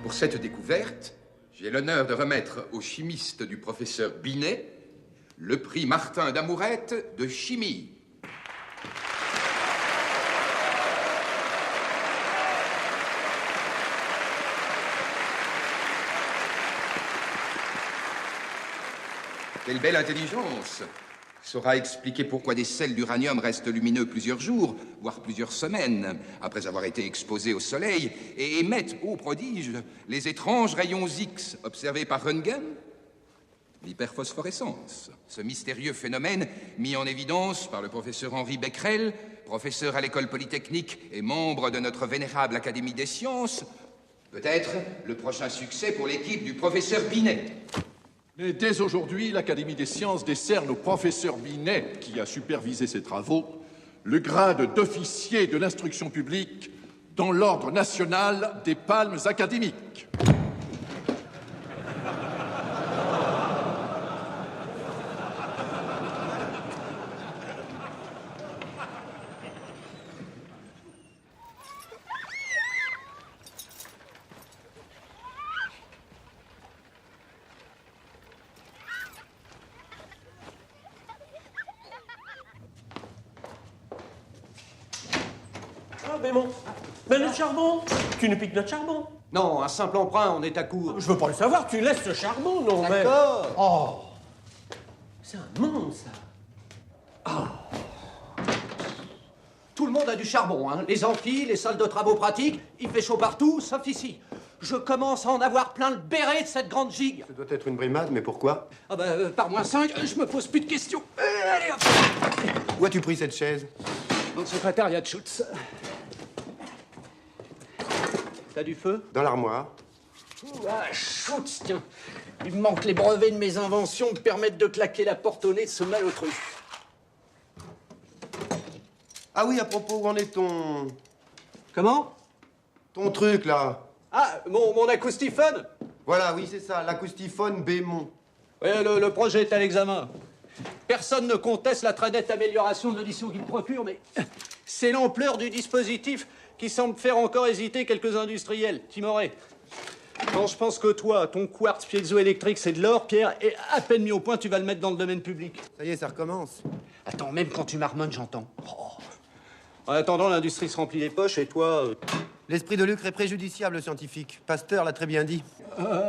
Pour cette découverte, j'ai l'honneur de remettre au chimiste du professeur Binet le prix Martin d'Amourette de chimie. Quelle belle intelligence! Saura expliquer pourquoi des sels d'uranium restent lumineux plusieurs jours, voire plusieurs semaines, après avoir été exposés au soleil, et émettent, ô prodige, les étranges rayons X observés par Röntgen. L'hyperphosphorescence, ce mystérieux phénomène mis en évidence par le professeur Henri Becquerel, professeur à l'école polytechnique et membre de notre vénérable Académie des sciences, peut-être le prochain succès pour l'équipe du professeur Binet. Mais dès aujourd'hui, l'Académie des sciences décerne au professeur Binet, qui a supervisé ses travaux, le grade d'officier de l'instruction publique dans l'ordre national des palmes académiques. Mais le charbon! Tu nous piques notre charbon! Non, un simple emprunt, on est à court. Je veux pas le savoir, tu laisses le charbon, non mais... D'accord. Oh! C'est un monde, ça! Oh. Tout le monde a du charbon, hein. Les amphis, les salles de travaux pratiques, il fait chaud partout, sauf ici. Je commence à en avoir plein le béret de cette grande gigue. Ça doit être une brimade, mais pourquoi? Ah bah, par moins 5, je me pose plus de questions. Allez, hop! Où as-tu pris cette chaise? Dans le secrétariat de Schutz. T'as du feu? Dans l'armoire. Ah, Schutz, tiens. Il me manque les brevets de mes inventions me permettent de claquer la porte au nez de ce malotru. Ah oui, à propos, où en est ton... Comment? Ton truc, là? Ah, mon acoustiphone? Voilà, oui, c'est ça, l'acoustiphone Bémont. Oui, le projet est à l'examen. Personne ne conteste la très nette amélioration de l'audition qu'il procure, mais c'est l'ampleur du dispositif qui semble faire encore hésiter quelques industriels timorés. Quand je pense que toi, ton quartz piézoélectrique, c'est de l'or, Pierre, et à peine mis au point, tu vas le mettre dans le domaine public. Ça y est, ça recommence. Attends, même quand tu marmonnes, j'entends. Oh. En attendant, l'industrie se remplit les poches, et toi... L'esprit de Lucre est préjudiciable, scientifique. Pasteur l'a très bien dit.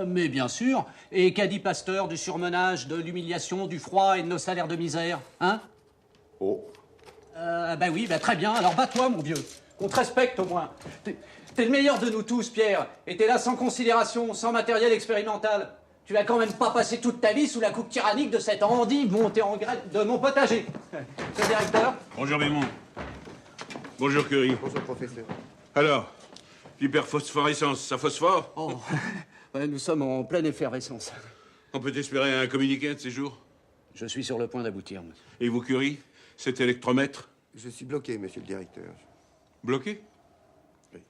Mais bien sûr. Et qu'a dit Pasteur du surmenage, de l'humiliation, du froid et de nos salaires de misère, hein? Oh. Bah oui, bah très bien. Alors bats-toi, mon vieux. On te respecte, au moins. T'es le meilleur de nous tous, Pierre. Et t'es là sans considération, sans matériel expérimental. Tu vas quand même pas passer toute ta vie sous la coupe tyrannique de cette endive montée en graine de mon potager. Monsieur le directeur? Bonjour Bémon. Bonjour Curie. Bonjour, professeur. Alors, l'hyperphosphorescence, ça phosphore? Oh, ouais, nous sommes en pleine effervescence. On peut espérer un communiqué un de ces jours? Je suis sur le point d'aboutir, monsieur. Et vous, Curie, cet électromètre? Je suis bloqué, monsieur le directeur. Bloqué?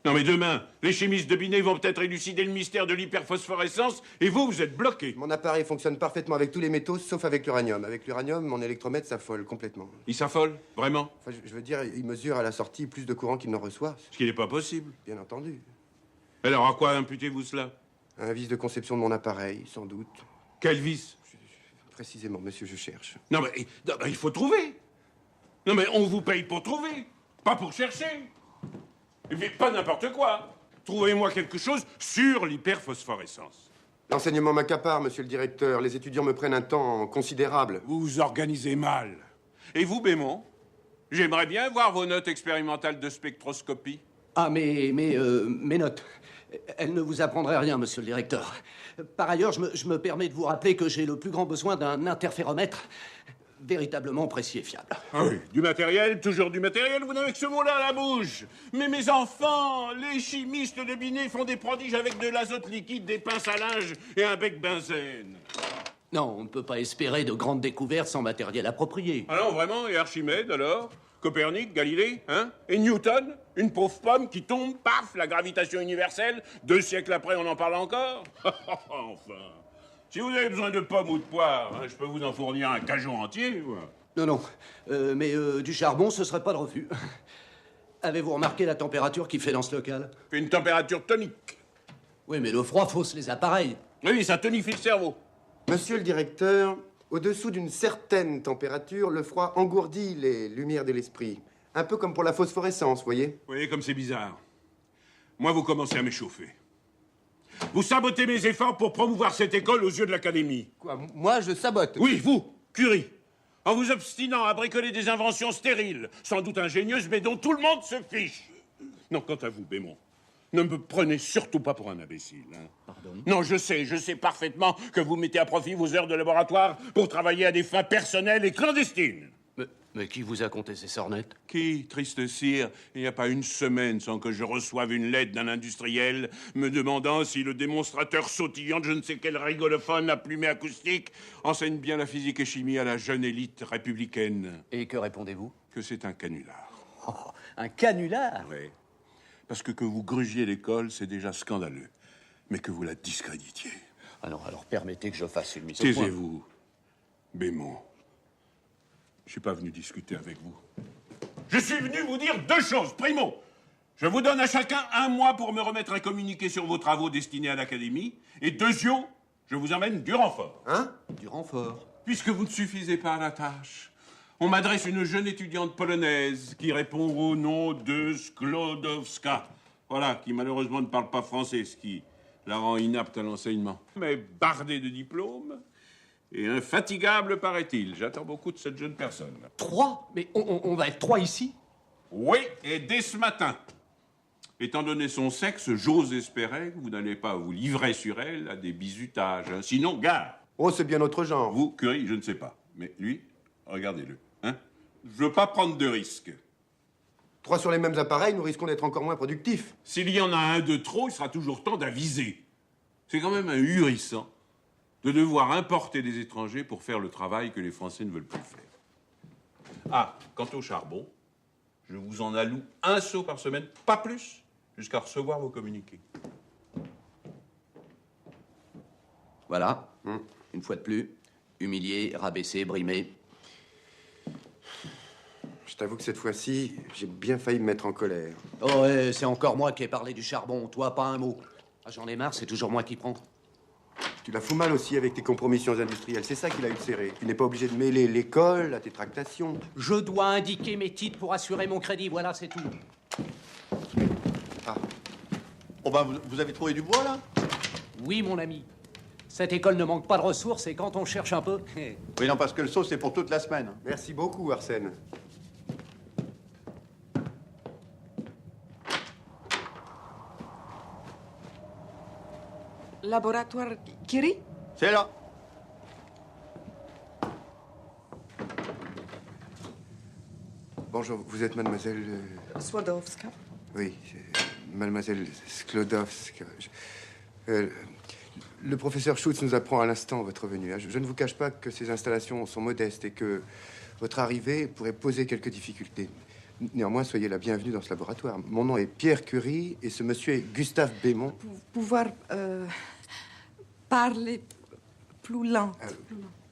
Non mais demain, les chimistes de Binet vont peut-être élucider le mystère de l'hyperphosphorescence et vous êtes bloqué. Mon appareil fonctionne parfaitement avec tous les métaux, sauf avec l'uranium. Avec l'uranium, mon électromètre s'affole complètement. Il s'affole? Vraiment? Enfin, je veux dire, il mesure à la sortie plus de courant qu'il n'en reçoit. Ce qui n'est pas possible. Bien entendu. Alors à quoi imputez-vous cela? Un vice de conception de mon appareil, sans doute. Quel vice? Précisément, monsieur, je cherche. Non mais il faut trouver. Non mais on vous paye pour trouver, pas pour chercher. Mais pas n'importe quoi. Trouvez-moi quelque chose sur l'hyperphosphorescence. L'enseignement m'accapare, monsieur le directeur. Les étudiants me prennent un temps considérable. Vous vous organisez mal. Et vous, Bémon? J'aimerais bien voir vos notes expérimentales de spectroscopie. Ah, mes notes. Elles ne vous apprendraient rien, monsieur le directeur. Par ailleurs, je me permets de vous rappeler que j'ai le plus grand besoin d'un interféromètre véritablement précis et fiable. Ah oui, du matériel, toujours du matériel, vous n'avez que ce mot-là à la bouche. Mais mes enfants, les chimistes de Binet font des prodiges avec de l'azote liquide, des pinces à linge et un bec benzène. Non, on ne peut pas espérer de grandes découvertes sans matériel approprié. Ah non, vraiment? Et Archimède, alors? Copernic, Galilée, hein? Et Newton? Une pauvre pomme qui tombe, paf, la gravitation universelle, 2 siècles après, on en parle encore? Enfin... Si vous avez besoin de pommes ou de poires, hein, je peux vous en fournir un cajon entier. Ouais. Non, mais du charbon, ce serait pas de refus. Avez-vous remarqué la température qu'il fait dans ce local? Une température tonique. Oui, mais le froid fausse les appareils. Oui, ça tonifie le cerveau. Monsieur le directeur, au-dessous d'une certaine température, le froid engourdit les lumières de l'esprit. Un peu comme pour la phosphorescence, voyez? Vous voyez comme c'est bizarre. Moi, vous commencez à m'échauffer. Vous sabotez mes efforts pour promouvoir cette école aux yeux de l'Académie. Quoi, moi, je sabote? Oui, vous, Curie. En vous obstinant à bricoler des inventions stériles, sans doute ingénieuses, mais dont tout le monde se fiche. Non, quant à vous, Bémon, ne me prenez surtout pas pour un imbécile. Hein. Pardon? Non, je sais parfaitement que vous mettez à profit vos heures de laboratoire pour travailler à des fins personnelles et clandestines. Mais qui vous a conté ces sornettes? Qui, triste sire, il n'y a pas une semaine sans que je reçoive une lettre d'un industriel me demandant si le démonstrateur sautillant de je ne sais quel rigolophone à plumée acoustique enseigne bien la physique et chimie à la jeune élite républicaine. Et que répondez-vous? Que c'est un canular. Oh, un canular? Oui. Parce que vous grugiez l'école, c'est déjà scandaleux. Mais que vous la discréditiez. Alors permettez que je fasse une mise au point. Taisez-vous, Bémon. Je suis pas venu discuter avec vous. Je suis venu vous dire 2 choses. Primo, je vous donne à chacun 1 mois pour me remettre un communiqué sur vos travaux destinés à l'Académie. Et deuxièmement, je vous emmène du renfort. Hein? Du renfort? Puisque vous ne suffisez pas à la tâche, on m'adresse une jeune étudiante polonaise qui répond au nom de Sklodowska. Voilà, qui malheureusement ne parle pas français, ce qui la rend inapte à l'enseignement. Mais bardée de diplômes et infatigable, paraît-il. J'attends beaucoup de cette jeune personne. 3? Mais on va être 3 ici? Oui, et dès ce matin. Étant donné son sexe, j'ose espérer que vous n'allez pas vous livrer sur elle à des bizutages. Hein. Sinon, gare. Oh, c'est bien notre genre. Vous, Curie, je ne sais pas. Mais lui, regardez-le. Hein. Je veux pas prendre de risques. 3 sur les mêmes appareils, nous risquons d'être encore moins productifs. S'il y en a un de trop, il sera toujours temps d'aviser. C'est quand même ahurissant de devoir importer des étrangers pour faire le travail que les Français ne veulent plus faire. Ah, quant au charbon, je vous en alloue 1 seau par semaine, pas plus, jusqu'à recevoir vos communiqués. Voilà, une fois de plus, humilié, rabaissé, brimé. Je t'avoue que cette fois-ci, j'ai bien failli me mettre en colère. Oh, ouais, c'est encore moi qui ai parlé du charbon, toi, pas un mot. Ah, j'en ai marre, c'est toujours moi qui prends. Tu la fous mal aussi avec tes compromissions industrielles. C'est ça qui l'a ulcéré. Tu n'es pas obligé de mêler l'école à tes tractations. Je dois indiquer mes titres pour assurer mon crédit, voilà, c'est tout. Ah, Oh ben, vous avez trouvé du bois, là? Oui, mon ami. Cette école ne manque pas de ressources et quand on cherche un peu... Oui, non, parce que le saut, c'est pour toute la semaine. merci beaucoup, Arsène. Laboratoire Curie? C'est là. Bonjour, vous êtes mademoiselle... Słodowska. Oui, mademoiselle Sklodowska. Le professeur Schutz nous apprend à l'instant votre venue. Hein. Je ne vous cache pas que ces installations sont modestes et que votre arrivée pourrait poser quelques difficultés. Néanmoins, soyez la bienvenue dans ce laboratoire. Mon nom est Pierre Curie et ce monsieur est Gustave Bémont. Pouvoir parler plus lent.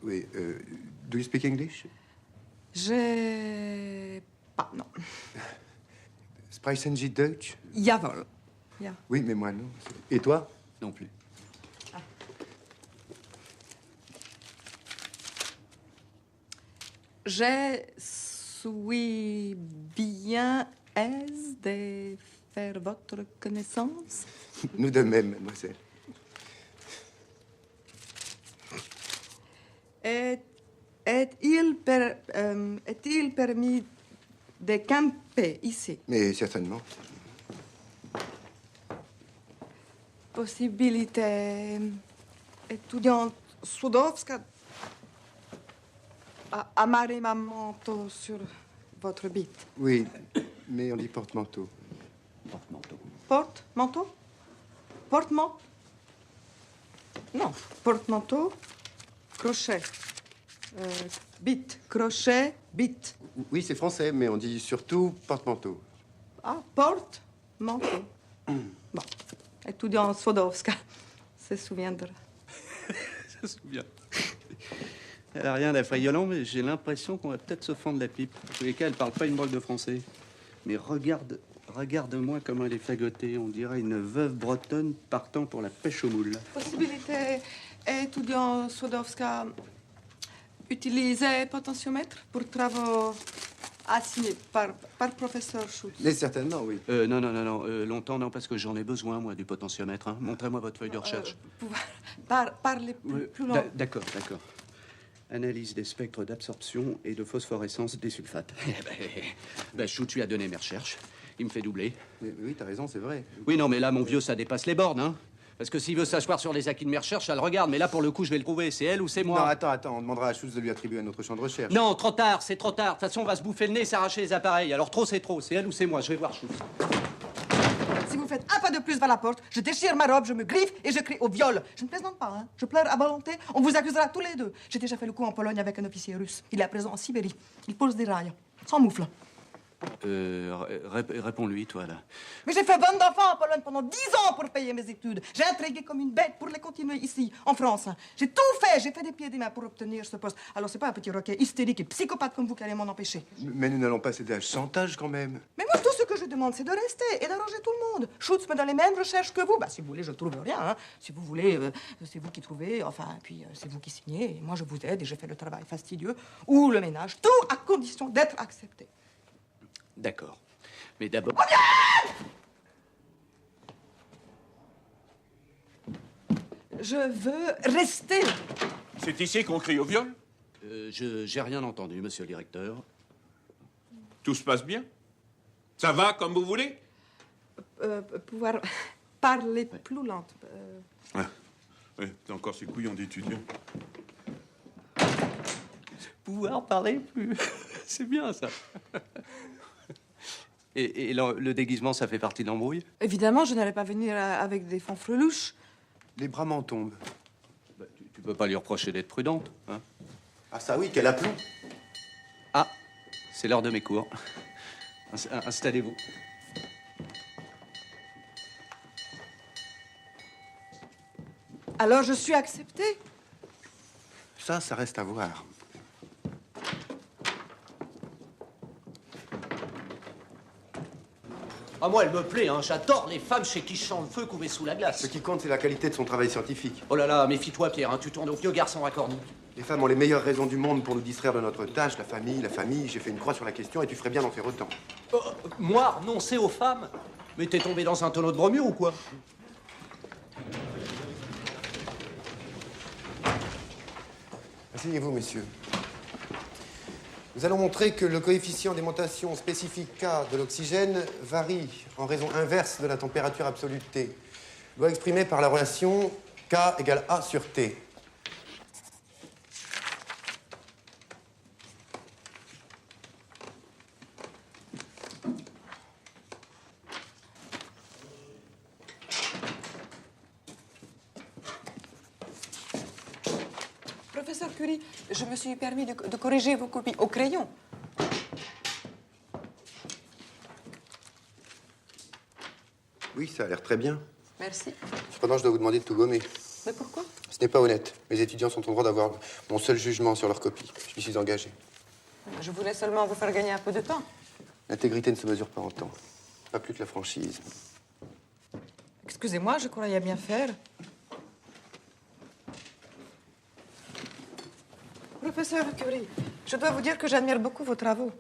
Oui, do you speak English? Je... Pas, non. Sprechen Sie Deutsch? Jawohl. Ja. Oui, mais moi non. Et toi? Non plus. Je suis bien aise de faire votre connaissance. Nous de même, mademoiselle. Est-il permis de camper ici? Mais certainement. Possibilité étudiante Słodowska amarrer ma manteau sur votre bite. Oui, mais on dit porte-manteau. Porte-manteau. Porte-manteau? Porte-manteau? Non. Porte-manteau, crochet. Bite. Crochet, bite. Oui, c'est français, mais on dit surtout porte-manteau. Ah, porte-manteau. Bon. Étudiant Słodowska se souviendra. Je me souviens. Elle a rien d'effrayant, mais j'ai l'impression qu'on va peut-être se fendre la pipe. En tous les cas, elle parle pas une balle de français. Mais regarde-moi comment elle est fagotée. On dirait une veuve bretonne partant pour la pêche aux moules. Possibilité étudiant Słodowska utiliser potentiomètre pour travaux assignés par professeur Schutz. Mais certainement, oui. Non, longtemps, non, parce que j'en ai besoin, moi, du potentiomètre. Hein. Montrez-moi votre feuille de recherche. Parler plus long. D'accord. Analyse des spectres d'absorption et de phosphorescence des sulfates. Chou, tu as donné mes recherches. Il me fait doubler. Mais oui, t'as raison, c'est vrai. Oui, non, mais là, mon vieux, ça dépasse les bornes, hein. Parce que s'il veut s'asseoir sur les acquis de mes recherches, ça le regarde. Mais là, pour le coup, je vais le trouver. C'est elle ou c'est moi? Non, attends, on demandera à Schultz de lui attribuer un autre champ de recherche. Non, trop tard, c'est trop tard. De toute façon, on va se bouffer le nez et s'arracher les appareils. Alors trop, c'est trop. C'est elle ou c'est moi? Je vais voir Schultz. Si vous faites un pas de plus vers la porte, je déchire ma robe, je me griffe et je crie au viol. Je ne plaisante pas, hein. Je pleure à volonté. On vous accusera tous les deux. J'ai déjà fait le coup en Pologne avec un officier russe. Il est à présent en Sibérie. Il pose des rails. Sans moufle. Réponds-lui, toi, là. Mais j'ai fait vendre d'enfants en Pologne pendant 10 ans pour payer mes études. J'ai intrigué comme une bête pour les continuer ici, en France. J'ai tout fait. J'ai fait des pieds et des mains pour obtenir ce poste. Alors, c'est pas un petit roquet hystérique et psychopathe comme vous qui allez m'en empêcher. Mais nous n'allons pas céder à ce chantage, quand même. Mais moi, tout ce que je demande, c'est de rester et d'arranger tout le monde. Schutz me donne les mêmes recherches que vous. Bah, si vous voulez, je trouve rien. Hein. Si vous voulez, c'est vous qui trouvez. Enfin, puis c'est vous qui signez. Et moi, je vous aide et je fais le travail fastidieux ou le ménage. Tout à condition d'être accepté. D'accord. Mais d'abord... Je veux rester. C'est ici qu'on crie au viol? J'ai rien entendu, monsieur le directeur. Tout se passe bien? Ça va comme vous voulez? Pouvoir parler plus lente. Ah, oui, t'as encore ces couillons d'étudiants. Pouvoir parler plus... C'est bien, ça. Et le déguisement, ça fait partie de l'embrouille? Évidemment, je n'allais pas venir avec des fanfreluches. Les bras m'en tombent. Bah, tu peux pas lui reprocher d'être prudente, hein? Ah ça oui, quel aplomb. Ah, c'est l'heure de mes cours. Installez-vous. Alors, je suis acceptée. Ça reste à voir. Ah, moi, elle me plaît, hein. J'adore les femmes chez qui je sens le feu couver sous la glace. Ce qui compte, c'est la qualité de son travail scientifique. Oh là là, méfie-toi, Pierre, hein. Tu tournes au vieux garçon racorni. Les femmes ont les meilleures raisons du monde pour nous distraire de notre tâche. La famille. J'ai fait une croix sur la question et tu ferais bien d'en faire autant. Moi, renoncer aux femmes? Mais t'es tombé dans un tonneau de bromure ou quoi? Asseyez-vous, messieurs. Nous allons montrer que le coefficient d'aimantation spécifique K de l'oxygène varie en raison inverse de la température absolue de T. Loi exprimée par la relation K égale A sur T. Professeur Curie, je me suis permis de corriger vos copies au crayon. Oui, ça a l'air très bien. Merci. Cependant, je dois vous demander de tout gommer. Mais pourquoi? Ce n'est pas honnête. Mes étudiants sont en droit d'avoir mon seul jugement sur leur copie. Je m'y suis engagé. Je voulais seulement vous faire gagner un peu de temps. L'intégrité ne se mesure pas en temps. Pas plus que la franchise. Excusez-moi, je croyais bien faire. Professeur Curie, je dois vous dire que j'admire beaucoup vos travaux.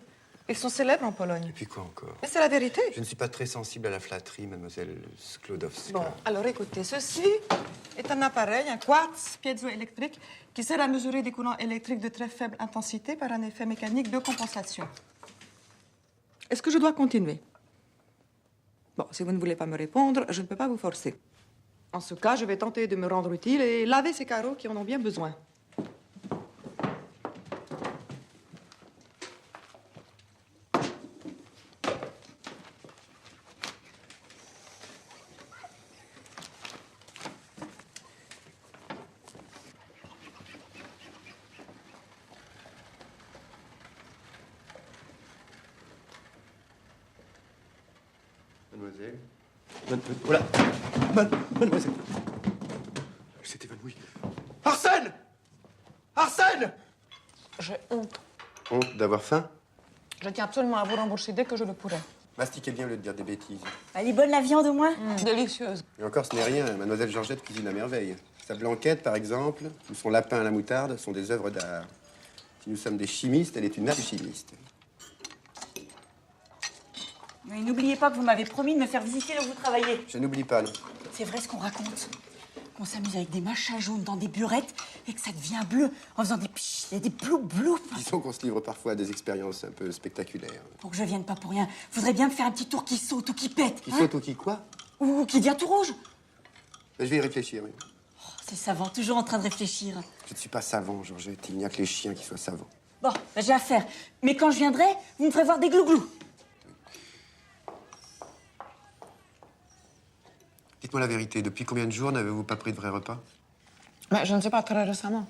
Ils sont célèbres en Pologne. Et puis quoi encore? Mais c'est la vérité. Je ne suis pas très sensible à la flatterie, mademoiselle Sklodowska. Bon, alors écoutez, ceci est un appareil, un quartz piézoélectrique, qui sert à mesurer des courants électriques de très faible intensité par un effet mécanique de compensation. Est-ce que je dois continuer? Bon, si vous ne voulez pas me répondre, je ne peux pas vous forcer. En ce cas, je vais tenter de me rendre utile et laver ces carreaux qui en ont bien besoin. Mademoiselle. Voilà. Mademoiselle. Elle s'est évanouie. Arsène! Arsène! J'ai honte. Honte d'avoir faim? Je tiens absolument à vous rembourser dès que je le pourrai. Mastiquez bien au lieu de dire des bêtises. Elle est bonne la viande au moins? Délicieuse. Et encore, ce n'est rien. Mademoiselle Georgette cuisine à merveille. Sa blanquette, par exemple, ou son lapin à la moutarde sont des œuvres d'art. Si nous sommes des chimistes, elle est une alchimiste. Mais n'oubliez pas que vous m'avez promis de me faire visiter là où vous travaillez. Je n'oublie pas, non. C'est vrai ce qu'on raconte. Qu'on s'amuse avec des machins jaunes dans des burettes et que ça devient bleu en faisant des psh et des bloup. Disons qu'on se livre parfois à des expériences un peu spectaculaires. Pour que je vienne pas pour rien, faudrait bien me faire un petit tour qui saute ou qui pète. Qui saute ou qui quoi? Ou qui devient tout rouge. Ben, je vais y réfléchir, oui. Oh, c'est savant, toujours en train de réfléchir. Je ne suis pas savant, Georgette. Il n'y a que les chiens qui soient savants. Bon, ben, j'ai affaire. Mais quand je viendrai, vous me ferez voir des glouglous. Dites-moi la vérité, depuis combien de jours n'avez-vous pas pris de vrai repas? Mais je ne sais pas, très récemment.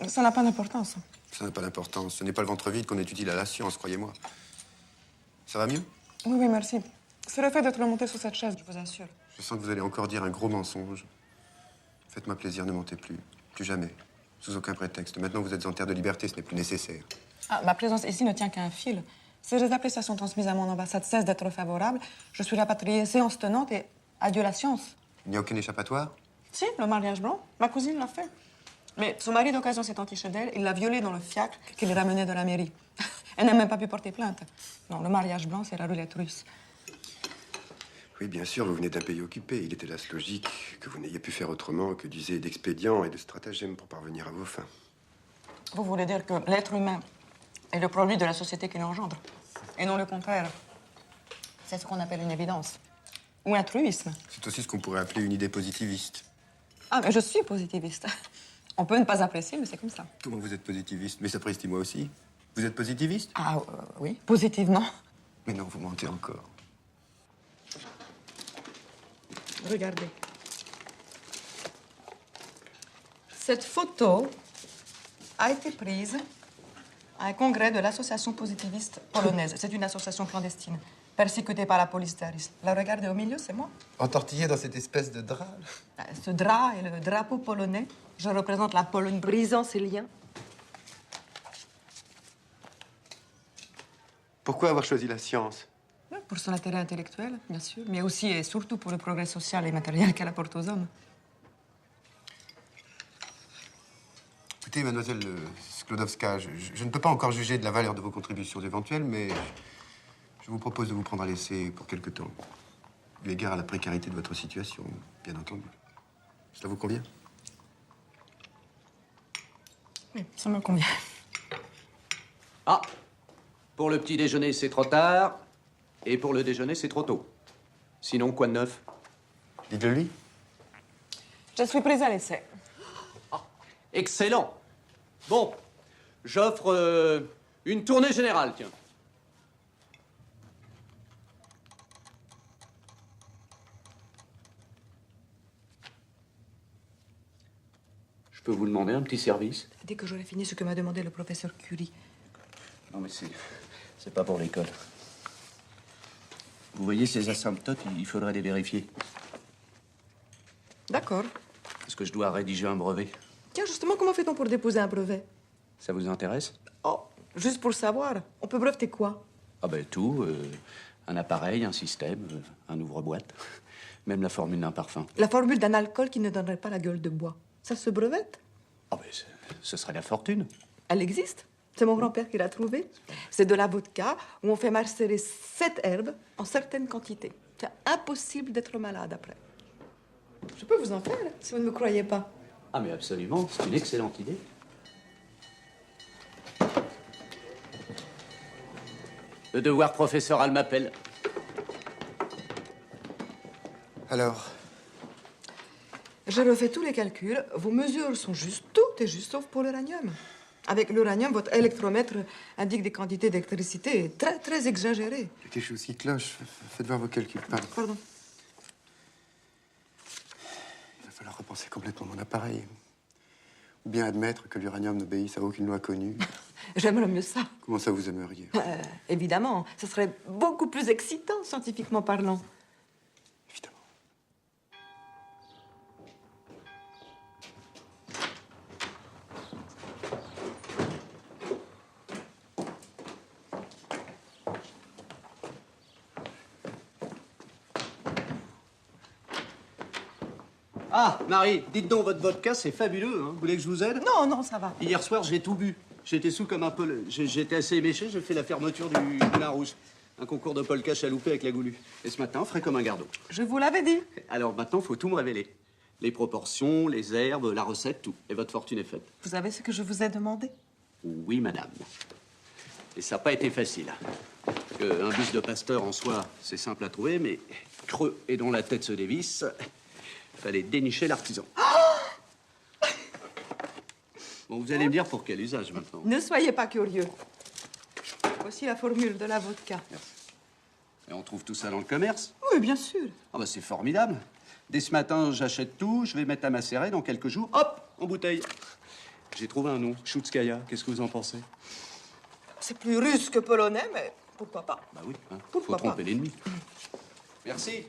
Ça n'a pas d'importance. Ça n'a pas d'importance. Ce n'est pas le ventre vide qu'on est utile à la science, croyez-moi. Ça va mieux? Oui, merci. C'est le fait d'être remonté sur cette chaise, je vous assure. Je sens que vous allez encore dire un gros mensonge. Faites-moi plaisir, ne mentez plus. Plus jamais. Sous aucun prétexte. Maintenant que vous êtes en terre de liberté, ce n'est plus nécessaire. Ah, ma présence ici ne tient qu'à un fil. Si les appréciations transmises à mon ambassade cessent d'être favorables, je suis rapatriée séance tenante et adieu la science. Il n'y a aucun échappatoire? Si, le mariage blanc. Ma cousine l'a fait. Mais son mari d'occasion s'est entiché d'elle. Il l'a violée dans le fiacre qu'il ramenait de la mairie. Elle n'a même pas pu porter plainte. Non, le mariage blanc, c'est la roulette russe. Oui, bien sûr, vous venez d'un pays occupé. Il était là logique que vous n'ayez pu faire autrement que d'user d'expédients et de stratagèmes pour parvenir à vos fins. Vous voulez dire que l'être humain est le produit de la société qui l'engendre, et non le contraire. C'est ce qu'on appelle une évidence. Ou un truisme. C'est aussi ce qu'on pourrait appeler une idée positiviste. Ah, mais je suis positiviste. On peut ne pas apprécier, mais c'est comme ça. Comment vous êtes positiviste? Mais ça précise moi aussi. Vous êtes positiviste? Ah, oui, positivement. Mais non, vous mentez encore. Regardez. Cette photo a été prise à un congrès de l'association positiviste polonaise. C'est une association clandestine, persécutée par la police tsariste. La regardez au milieu, c'est moi. Entortillé dans cette espèce de drap. Ce drap est le drapeau polonais. Je représente la Pologne brisant ses liens. Pourquoi avoir choisi la science? pour son intérêt intellectuel, bien sûr, mais aussi et surtout pour le progrès social et matériel qu'elle apporte aux hommes. Écoutez, mademoiselle Sklodowska, je ne peux pas encore juger de la valeur de vos contributions éventuelles, mais je vous propose de vous prendre à l'essai pour quelque temps. Eu égard à la précarité de votre situation, bien entendu. Cela vous convient? Oui, ça me convient. Ah, pour le petit déjeuner, c'est trop tard. Et pour le déjeuner, c'est trop tôt. Sinon, quoi de neuf? Dites-le lui. Je suis prise à l'essai. Excellent. Bon, j'offre une tournée générale, tiens. Je peux vous demander un petit service? Dès que j'aurai fini ce que m'a demandé le professeur Curie. Non, mais c'est pas pour l'école. Vous voyez, ces asymptotes, il faudrait les vérifier. D'accord. Parce que je dois rédiger un brevet. Tiens, justement, comment fait-on pour déposer un brevet? Ça vous intéresse? Oh, juste pour savoir. On peut breveter quoi? Ah ben tout. Un appareil, un système, un ouvre-boîte. Même la formule d'un parfum. La formule d'un alcool qui ne donnerait pas la gueule de bois. Ça se brevette? Ah ben, ce serait la fortune. Elle existe. C'est mon grand-père qui l'a trouvée. C'est de la vodka où on fait macérer 7 herbes en certaines quantités. C'est impossible d'être malade après. Je peux vous en faire, si vous ne me croyez pas. Ah mais absolument, c'est une excellente idée. Le devoir professoral m'appelle. Alors, J'ai refait tous les calculs. Vos mesures sont justes. Tout est juste, sauf pour l'uranium. Avec l'uranium, votre électromètre indique des quantités d'électricité très, très exagérées. il y a quelque chose qui cloche. Faites voir vos calculs. Pardon. Il va falloir repenser complètement mon appareil. Ou bien admettre que l'uranium n'obéisse à aucune loi connue. J'aimerais mieux ça. Comment ça vous aimeriez? Évidemment, ce serait beaucoup plus excitant, scientifiquement parlant. Évidemment. Ah, Marie, dites donc, votre vodka, c'est fabuleux, hein. Vous voulez que je vous aide? Non, non, ça va. Hier soir, j'ai tout bu. J'étais sous comme un peu. J'étais assez éméché, j'ai fait la fermeture du Moulin Rouge. Un concours de polka chaloupé avec la Goulue. Et ce matin, frais comme un gardeau. Je vous l'avais dit. Alors maintenant, faut tout me révéler. Les proportions, les herbes, la recette, tout. Et votre fortune est faite. Vous savez ce que je vous ai demandé? Oui, madame. Et ça n'a pas été facile. Un bus de pasteur en soi, c'est simple à trouver, mais creux et dont la tête se dévisse, fallait dénicher l'artisan. Bon, vous allez me dire pour quel usage maintenant. Ne soyez pas curieux. Voici la formule de la vodka. Et on trouve tout ça dans le commerce? Oui, bien sûr. Ah bah c'est formidable. Dès ce matin, j'achète tout, je vais mettre à macérer dans quelques jours. Hop, en bouteille. J'ai trouvé un nom, Choutskaya. Qu'est-ce que vous en pensez? C'est plus russe que polonais, mais pourquoi pas? Bah oui, hein, Pourquoi faut tromper pas. l'ennemi. Merci.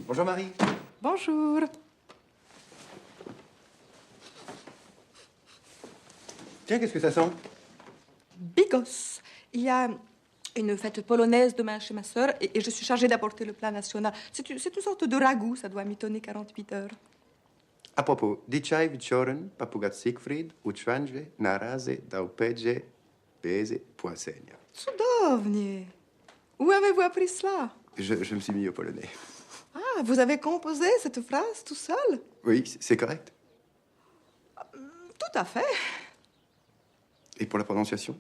Bonjour Marie. Bonjour. Tiens, qu'est-ce que ça sent? Bigos. Il y a une fête polonaise demain chez ma sœur et je suis chargée d'apporter le plat national. C'est une sorte de ragoût, ça doit mitonner 48 heures. A propos, dzisiaj wieczorem papugat Siegfried uczęszcza na razie do pedzie beze płacenia. Cudownie. Où avez-vous appris cela? Je me suis mis au polonais. Ah, vous avez composé cette phrase tout seul? Oui, c'est correct. Tout à fait. Et pour la prononciation?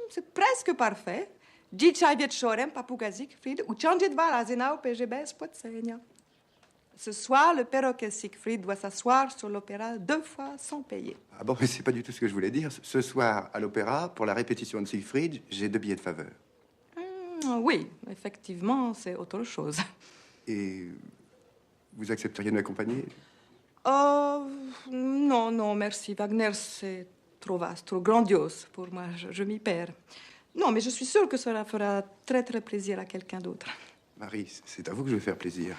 C'est presque parfait. Dzisiaj wieczorem papuga Siegfried usiądzie 2 razy na opérze bez płacenia. Ce soir, le perroquet Siegfried doit s'asseoir sur l'opéra 2 fois sans payer. Ah bon, mais c'est pas du tout ce que je voulais dire. Ce soir, à l'opéra, pour la répétition de Siegfried, j'ai 2 billets de faveur. Oui, effectivement, c'est autre chose. Et vous accepteriez de m'accompagner? Non, non, non, merci. Wagner, c'est trop vaste, trop grandiose pour moi. Je m'y perds. Non, mais je suis sûre que cela fera très, très plaisir à quelqu'un d'autre. Marie, c'est à vous que je vais faire plaisir.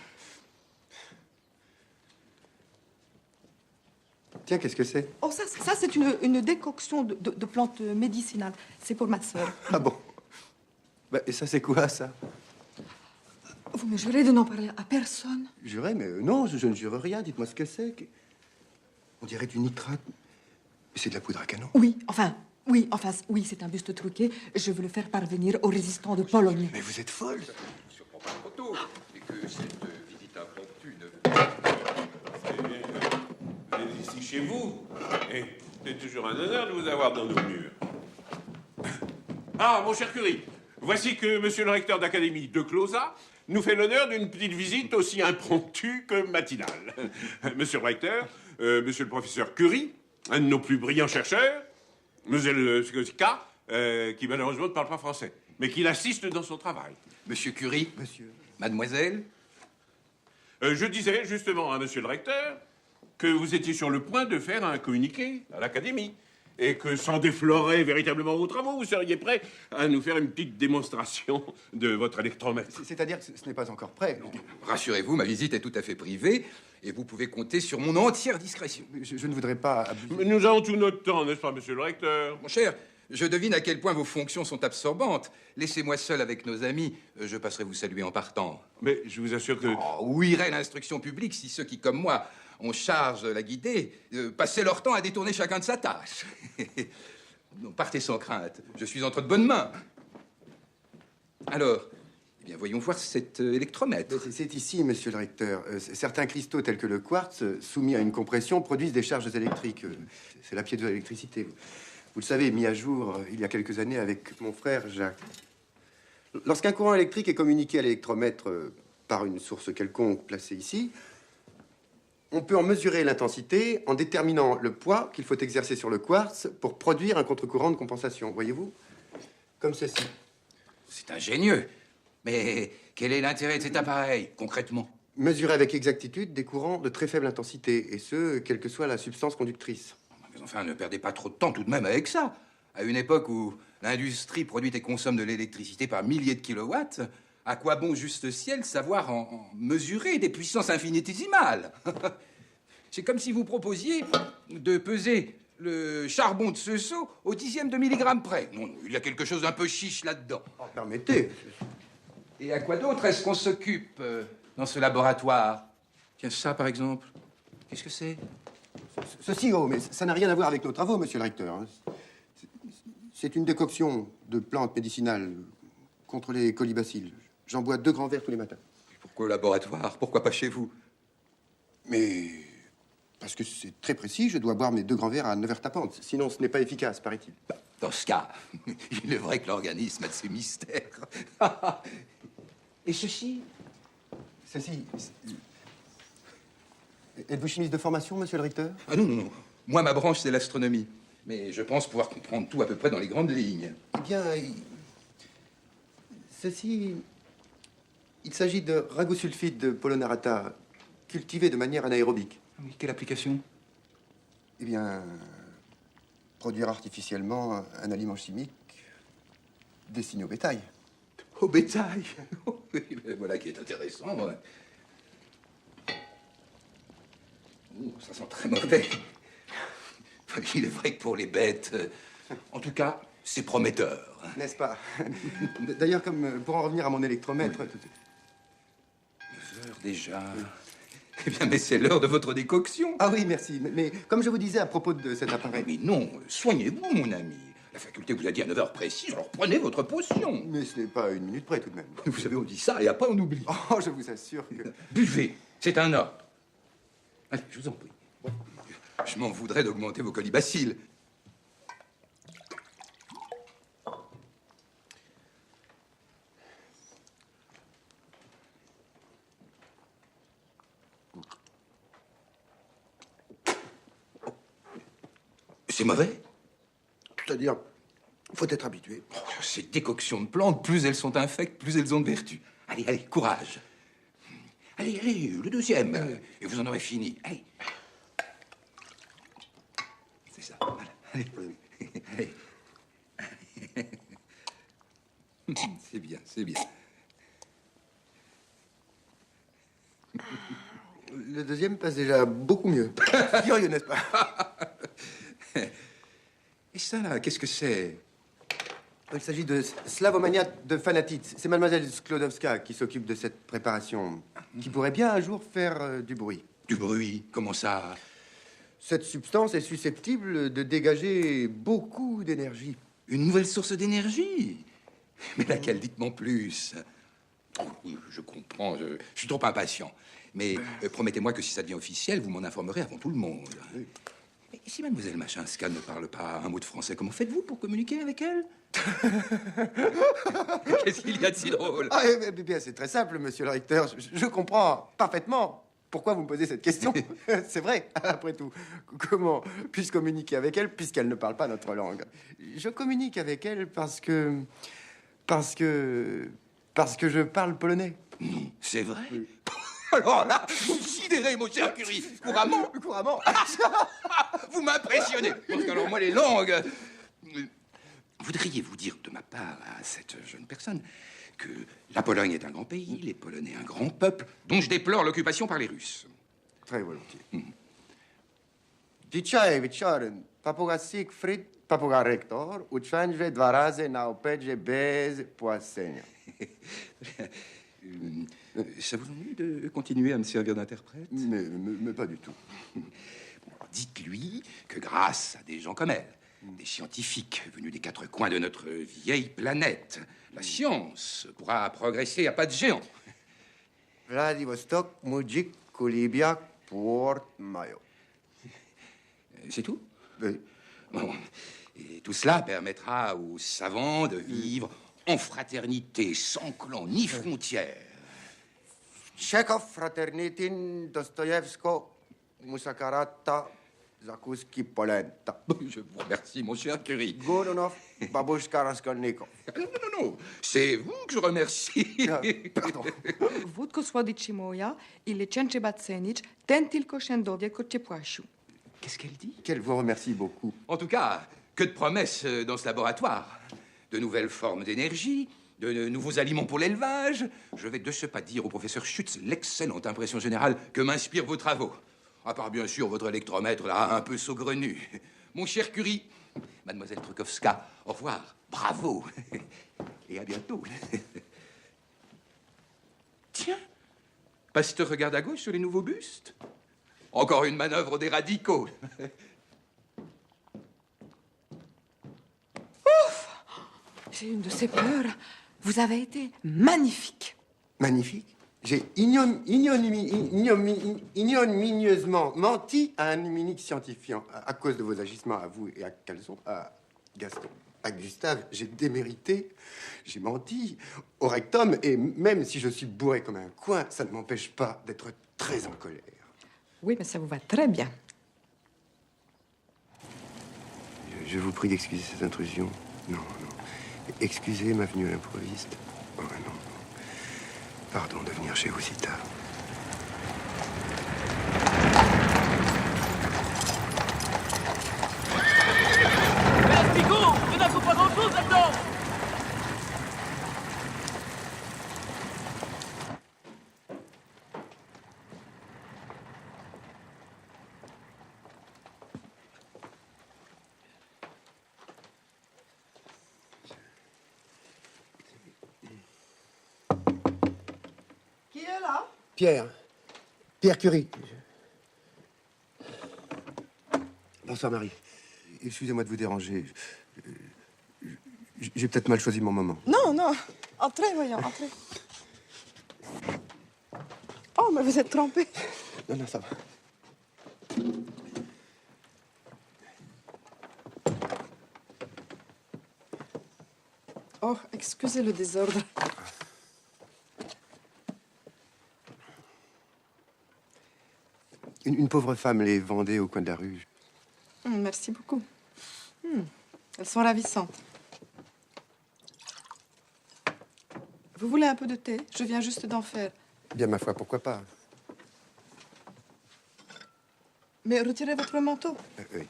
Tiens, qu'est-ce que c'est? Oh, ça c'est une décoction de plantes médicinales. C'est pour ma sœur. Ah bon? Bah, et ça, c'est quoi, ça? Vous me jurez de n'en parler à personne? Jurer? Mais non, je ne jure rien. Dites-moi ce que c'est. On dirait du nitrate. Mais c'est de la poudre à canon. Oui, oui, c'est un buste truqué. Je veux le faire parvenir aux résistants de Pologne. Mais vous êtes folle! Sur mon photo, et que cette visite impromptue ne... Vous êtes ici chez vous, et c'est toujours un honneur de vous avoir dans nos murs. Ah, mon cher Curie, voici que monsieur le recteur d'académie de Closa nous fait l'honneur d'une petite visite aussi impromptue que matinale. Monsieur le recteur, monsieur le professeur Curie, un de nos plus brillants chercheurs, monsieur le Skoska, qui malheureusement ne parle pas français, mais qui l'assiste dans son travail. Monsieur Curie, Monsieur. mademoiselle, Je disais justement à monsieur le recteur que vous étiez sur le point de faire un communiqué à l'académie et que sans déflorer véritablement vos travaux, vous seriez prêt à nous faire une petite démonstration de votre électromètre. C'est-à-dire que ce n'est pas encore prêt. rassurez-vous, ma visite est tout à fait privée et vous pouvez compter sur mon entière discrétion. Je ne voudrais pas abuser. Mais nous avons tout notre temps, n'est-ce pas, monsieur le recteur? Mon cher, je devine à quel point vos fonctions sont absorbantes. Laissez-moi seul avec nos amis, je passerai vous saluer en partant. Mais je vous assure que... Oh, où irait l'instruction publique si ceux qui, comme moi, ont charge de la guider, passaient leur temps à détourner chacun de sa tâche? Non, partez sans crainte, je suis entre de bonnes mains. Alors, eh bien, voyons voir cet électromètre. C'est ici, monsieur le recteur. Certains cristaux, tels que le quartz, soumis à une compression, produisent des charges électriques. C'est la piézoélectricité. Vous le savez, mis à jour il y a quelques années avec mon frère Jacques. Lorsqu'un courant électrique est communiqué à l'électromètre par une source quelconque placée ici, on peut en mesurer l'intensité en déterminant le poids qu'il faut exercer sur le quartz pour produire un contre-courant de compensation. Voyez-vous? Comme ceci. C'est ingénieux. Mais quel est l'intérêt de cet appareil, concrètement? Mesurer avec exactitude des courants de très faible intensité, et ce, quelle que soit la substance conductrice. Mais enfin, ne perdez pas trop de temps tout de même avec ça. À une époque où l'industrie produit et consomme de l'électricité par milliers de kilowatts, à quoi bon juste ciel savoir en mesurer des puissances infinitésimales? C'est comme si vous proposiez de peser le charbon de ce seau au 10e de milligramme près. Non, il y a quelque chose d'un peu chiche là-dedans. Oh, permettez. Et à quoi d'autre est-ce qu'on s'occupe dans ce laboratoire? Tiens, ça, par exemple. Qu'est-ce que c'est? Ceci, oh, mais ça n'a rien à voir avec nos travaux, monsieur le recteur. Hein. C'est une décoction de plantes médicinales contre les colibacilles. J'en bois 2 grands verres tous les matins. Pourquoi au laboratoire? Pourquoi pas chez vous? Mais parce que c'est très précis, je dois boire mes 2 grands verres à 9 heures tapantes. Sinon, ce n'est pas efficace, paraît-il. Bah, dans ce cas, il est vrai que l'organisme a de ses mystères. Et ceci? Ceci... Êtes-vous chimiste de formation, monsieur le recteur? Ah non, non, non. Moi, ma branche, c'est l'astronomie. Mais je pense pouvoir comprendre tout à peu près dans les grandes lignes. Eh bien, ceci... Il s'agit de ragosulfite de polonarata, cultivé de manière anaérobique. Oui, quelle application? Eh bien, produire artificiellement un aliment chimique destiné au bétail. Au bétail? Oui, ben voilà qui est intéressant. Ouais. Ça sent très mauvais. Il est vrai que pour les bêtes, en tout cas, c'est prometteur. N'est-ce pas? D'ailleurs, comme pour en revenir à mon électromètre... Oui. 9 heures déjà. Eh bien, mais c'est l'heure de votre décoction. Ah oui, merci. Mais comme je vous disais à propos de cet appareil... Mais non, soignez-vous, mon ami. La faculté vous a dit à 9 heures précises, alors prenez votre potion. Mais ce n'est pas 1 minute près, tout de même. Vous savez, on dit ça et après on oublie. Oh, je vous assure que... Buvez, c'est un ordre. Allez, je vous en prie. Je m'en voudrais d'augmenter vos colibacilles. C'est mauvais? C'est-à-dire, faut être habitué. Oh, ces décoctions de plantes, plus elles sont infectes, plus elles ont de vertu. Allez, allez, courage. Allez, allez, le deuxième. Et vous en aurez fini. Allez. Allez. C'est bien, c'est bien. Le deuxième passe déjà beaucoup mieux. Curieux, n'est-ce pas? Et ça, là, qu'est-ce que c'est? Il s'agit de Slavomania de Fanatite. C'est mademoiselle Sklodowska qui s'occupe de cette préparation, qui pourrait bien un jour faire du bruit. Du bruit? Comment ça? Cette substance est susceptible de dégager beaucoup d'énergie. Une nouvelle source d'énergie? Mais laquelle? Dites-moi en plus. Oh, oui, je comprends, je suis trop impatient. Mais promettez-moi que si ça devient officiel, vous m'en informerez avant tout le monde. Oui. Et si mademoiselle Machinska ne parle pas un mot de français, comment faites-vous pour communiquer avec elle? Qu'est-ce qu'il y a de si drôle? Ah, bien, c'est très simple, monsieur le recteur. Je comprends parfaitement pourquoi vous me posez cette question. C'est vrai, après tout. Comment puis-je communiquer avec elle puisqu'elle ne parle pas notre langue? Je communique avec elle parce que je parle polonais. Non, c'est vrai? Oui. Alors là, vous me sidérez, mon cher Curie. Couramment? Couramment. Vous m'impressionnez. Parce que alors, moi, les langues... Voudriez-vous dire de ma part à cette jeune personne que la Pologne est un grand pays, les Polonais un grand peuple, dont je déplore l'occupation par les Russes? Très volontiers. Dzisiaj wieczorem papuga Siegfried, papuga rektor, uczęszcza 2 razy na opedzie bez płacenia. Ça vous ennuie de continuer à me servir d'interprète? Mais pas du tout. Bon, dites-lui que grâce à des gens comme elle, des scientifiques venus des 4 coins de notre vieille planète, la science pourra progresser à pas de géant. Vladivostok, Mujik, Kolibia, Port Mayo. C'est tout? Oui. Bon. Et tout cela permettra aux savants de vivre en fraternité, sans clan ni frontières. Chekhov, Fraternitin, Dostoïevsko, Musakarata, Zakuski, Polenta. Je vous remercie, mon cher Curie. Godunov, Babushka, Raskolnikov. Non, c'est vous que je remercie. Pardon. Wódko słodyczy moja, ile cięcie bacenić, ten tylko się dowie, ko cię płasił. Qu'est-ce qu'elle dit? Qu'elle vous remercie beaucoup. En tout cas, que de promesses dans ce laboratoire. De nouvelles formes d'énergie, de nouveaux aliments pour l'élevage. Je vais de ce pas dire au professeur Schütz l'excellente impression générale que m'inspirent vos travaux. À part, bien sûr, votre électromètre, là, un peu saugrenu. Mon cher Curie, mademoiselle Trukowska, au revoir, bravo. Et à bientôt. Tiens, Pasteur regarde à gauche sur les nouveaux bustes. Encore une manœuvre des radicaux. J'ai une de ces peurs. Vous avez été magnifique. Magnifique. J'ai ignominieusement menti à un unique scientifique à cause de vos agissements à vous et à Calzon, à Gaston, à Gustave. J'ai démérité, j'ai menti au rectum et même si je suis bourré comme un coin, ça ne m'empêche pas d'être très en colère. Oui, mais ça vous va très bien. Je vous prie d'excuser cette intrusion. Non. Excusez ma venue à l'improviste. Oh, non. Pardon de venir chez vous si tard. Pico, il n'en faut pas grand-chose là-dedans. Qui est là? Pierre Curie. Bonsoir, Marie. Excusez-moi de vous déranger. J'ai peut-être mal choisi mon moment. Non. Entrez, voyons, entrez. Oh, mais vous êtes trompé. Non, ça va. Oh, excusez le désordre. Une pauvre femme les vendait au coin de la rue. Merci beaucoup. Elles sont ravissantes. Vous voulez un peu de thé? Je viens juste d'en faire. Bien, ma foi, pourquoi pas? Mais retirez votre manteau. Oui.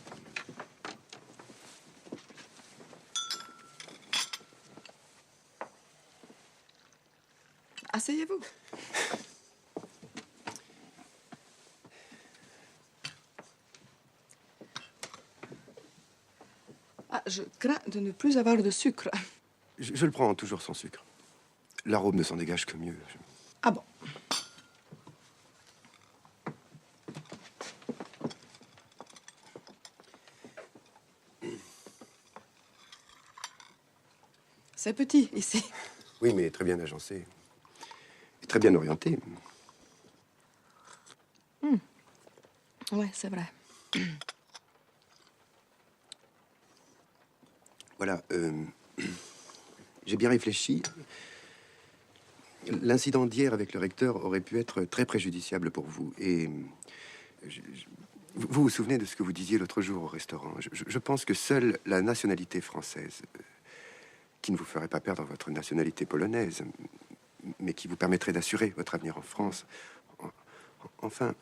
Asseyez-vous. Ah, je crains de ne plus avoir de sucre. Je le prends toujours sans sucre. L'arôme ne s'en dégage que mieux. Ah bon? C'est petit, ici. Oui, mais très bien agencé. Et très bien orienté. Ouais, c'est vrai. Voilà. J'ai bien réfléchi. L'incident d'hier avec le recteur aurait pu être très préjudiciable pour vous. Et vous vous souvenez de ce que vous disiez l'autre jour au restaurant. Je pense que seule la nationalité française, qui ne vous ferait pas perdre votre nationalité polonaise, mais qui vous permettrait d'assurer votre avenir en France. Enfin,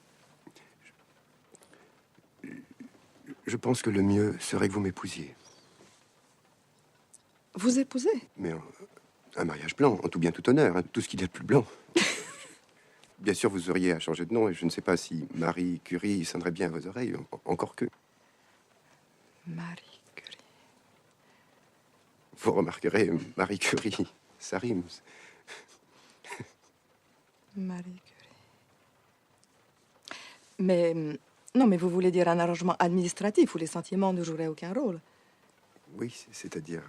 je pense que le mieux serait que vous m'épousiez. Vous épousez? Mais un mariage blanc, en tout bien tout honneur, hein, tout ce qu'il y a de plus blanc. Bien sûr, vous auriez à changer de nom, et je ne sais pas si Marie Curie sonnerait bien à vos oreilles, encore que. Marie Curie. Vous remarquerez, Marie Curie, ça rime. Marie Curie. Mais, non, mais vous voulez dire un arrangement administratif où les sentiments ne joueraient aucun rôle? Oui, c'est-à-dire...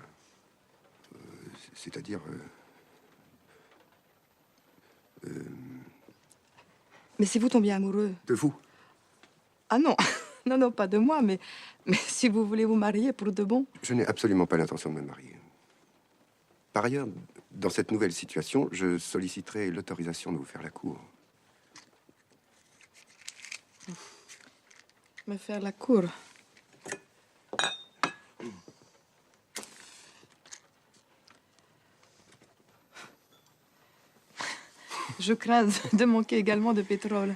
Mais si vous tombiez amoureux... De vous? Ah non, non, non, pas de moi, mais si vous voulez vous marier pour de bon... Je n'ai absolument pas l'intention de me marier. Par ailleurs, dans cette nouvelle situation, je solliciterai l'autorisation de vous faire la cour. Me faire la cour. Je crains de manquer également de pétrole.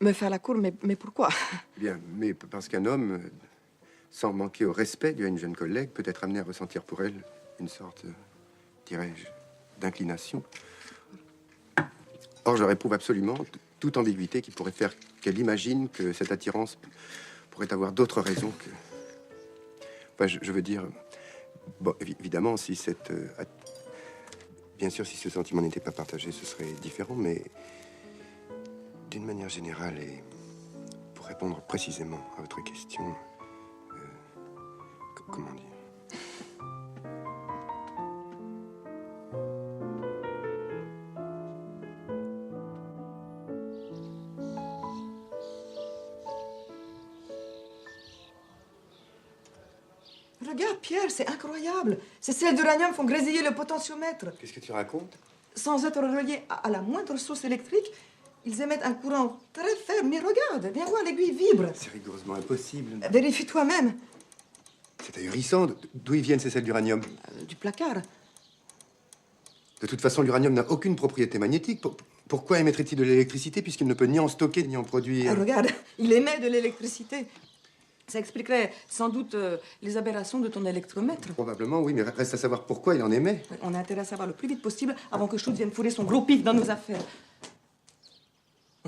Me faire la cour, mais pourquoi? Bien, mais parce qu'un homme, sans manquer au respect d'une jeune collègue, peut être amené à ressentir pour elle une sorte, dirais-je, d'inclination. Or, je réprouve absolument toute ambiguïté qui pourrait faire qu'elle imagine que cette attirance pourrait avoir d'autres raisons que... Enfin, je veux dire... Bon, évidemment, si cette... Bien sûr, si ce sentiment n'était pas partagé, ce serait différent, mais... D'une manière générale, et pour répondre précisément à votre question... comment dire... Regarde, Pierre, c'est incroyable. Ces sels d'uranium font grésiller le potentiomètre. Qu'est-ce que tu racontes? Sans être reliés à la moindre source électrique, ils émettent un courant très faible. Mais regarde, viens voir, l'aiguille vibre. C'est rigoureusement impossible. Vérifie toi-même. C'est ahurissant. D'où ils viennent ces sels d'uranium? Du placard. De toute façon, l'uranium n'a aucune propriété magnétique. Pourquoi émettrait-il de l'électricité puisqu'il ne peut ni en stocker ni en produire? Regarde, il émet de l'électricité. Ça expliquerait sans doute les aberrations de ton électromètre. Probablement, oui, mais reste à savoir pourquoi il en émet. On a intérêt à savoir le plus vite possible avant que Schultz vienne fourrer son gros pif dans nos affaires.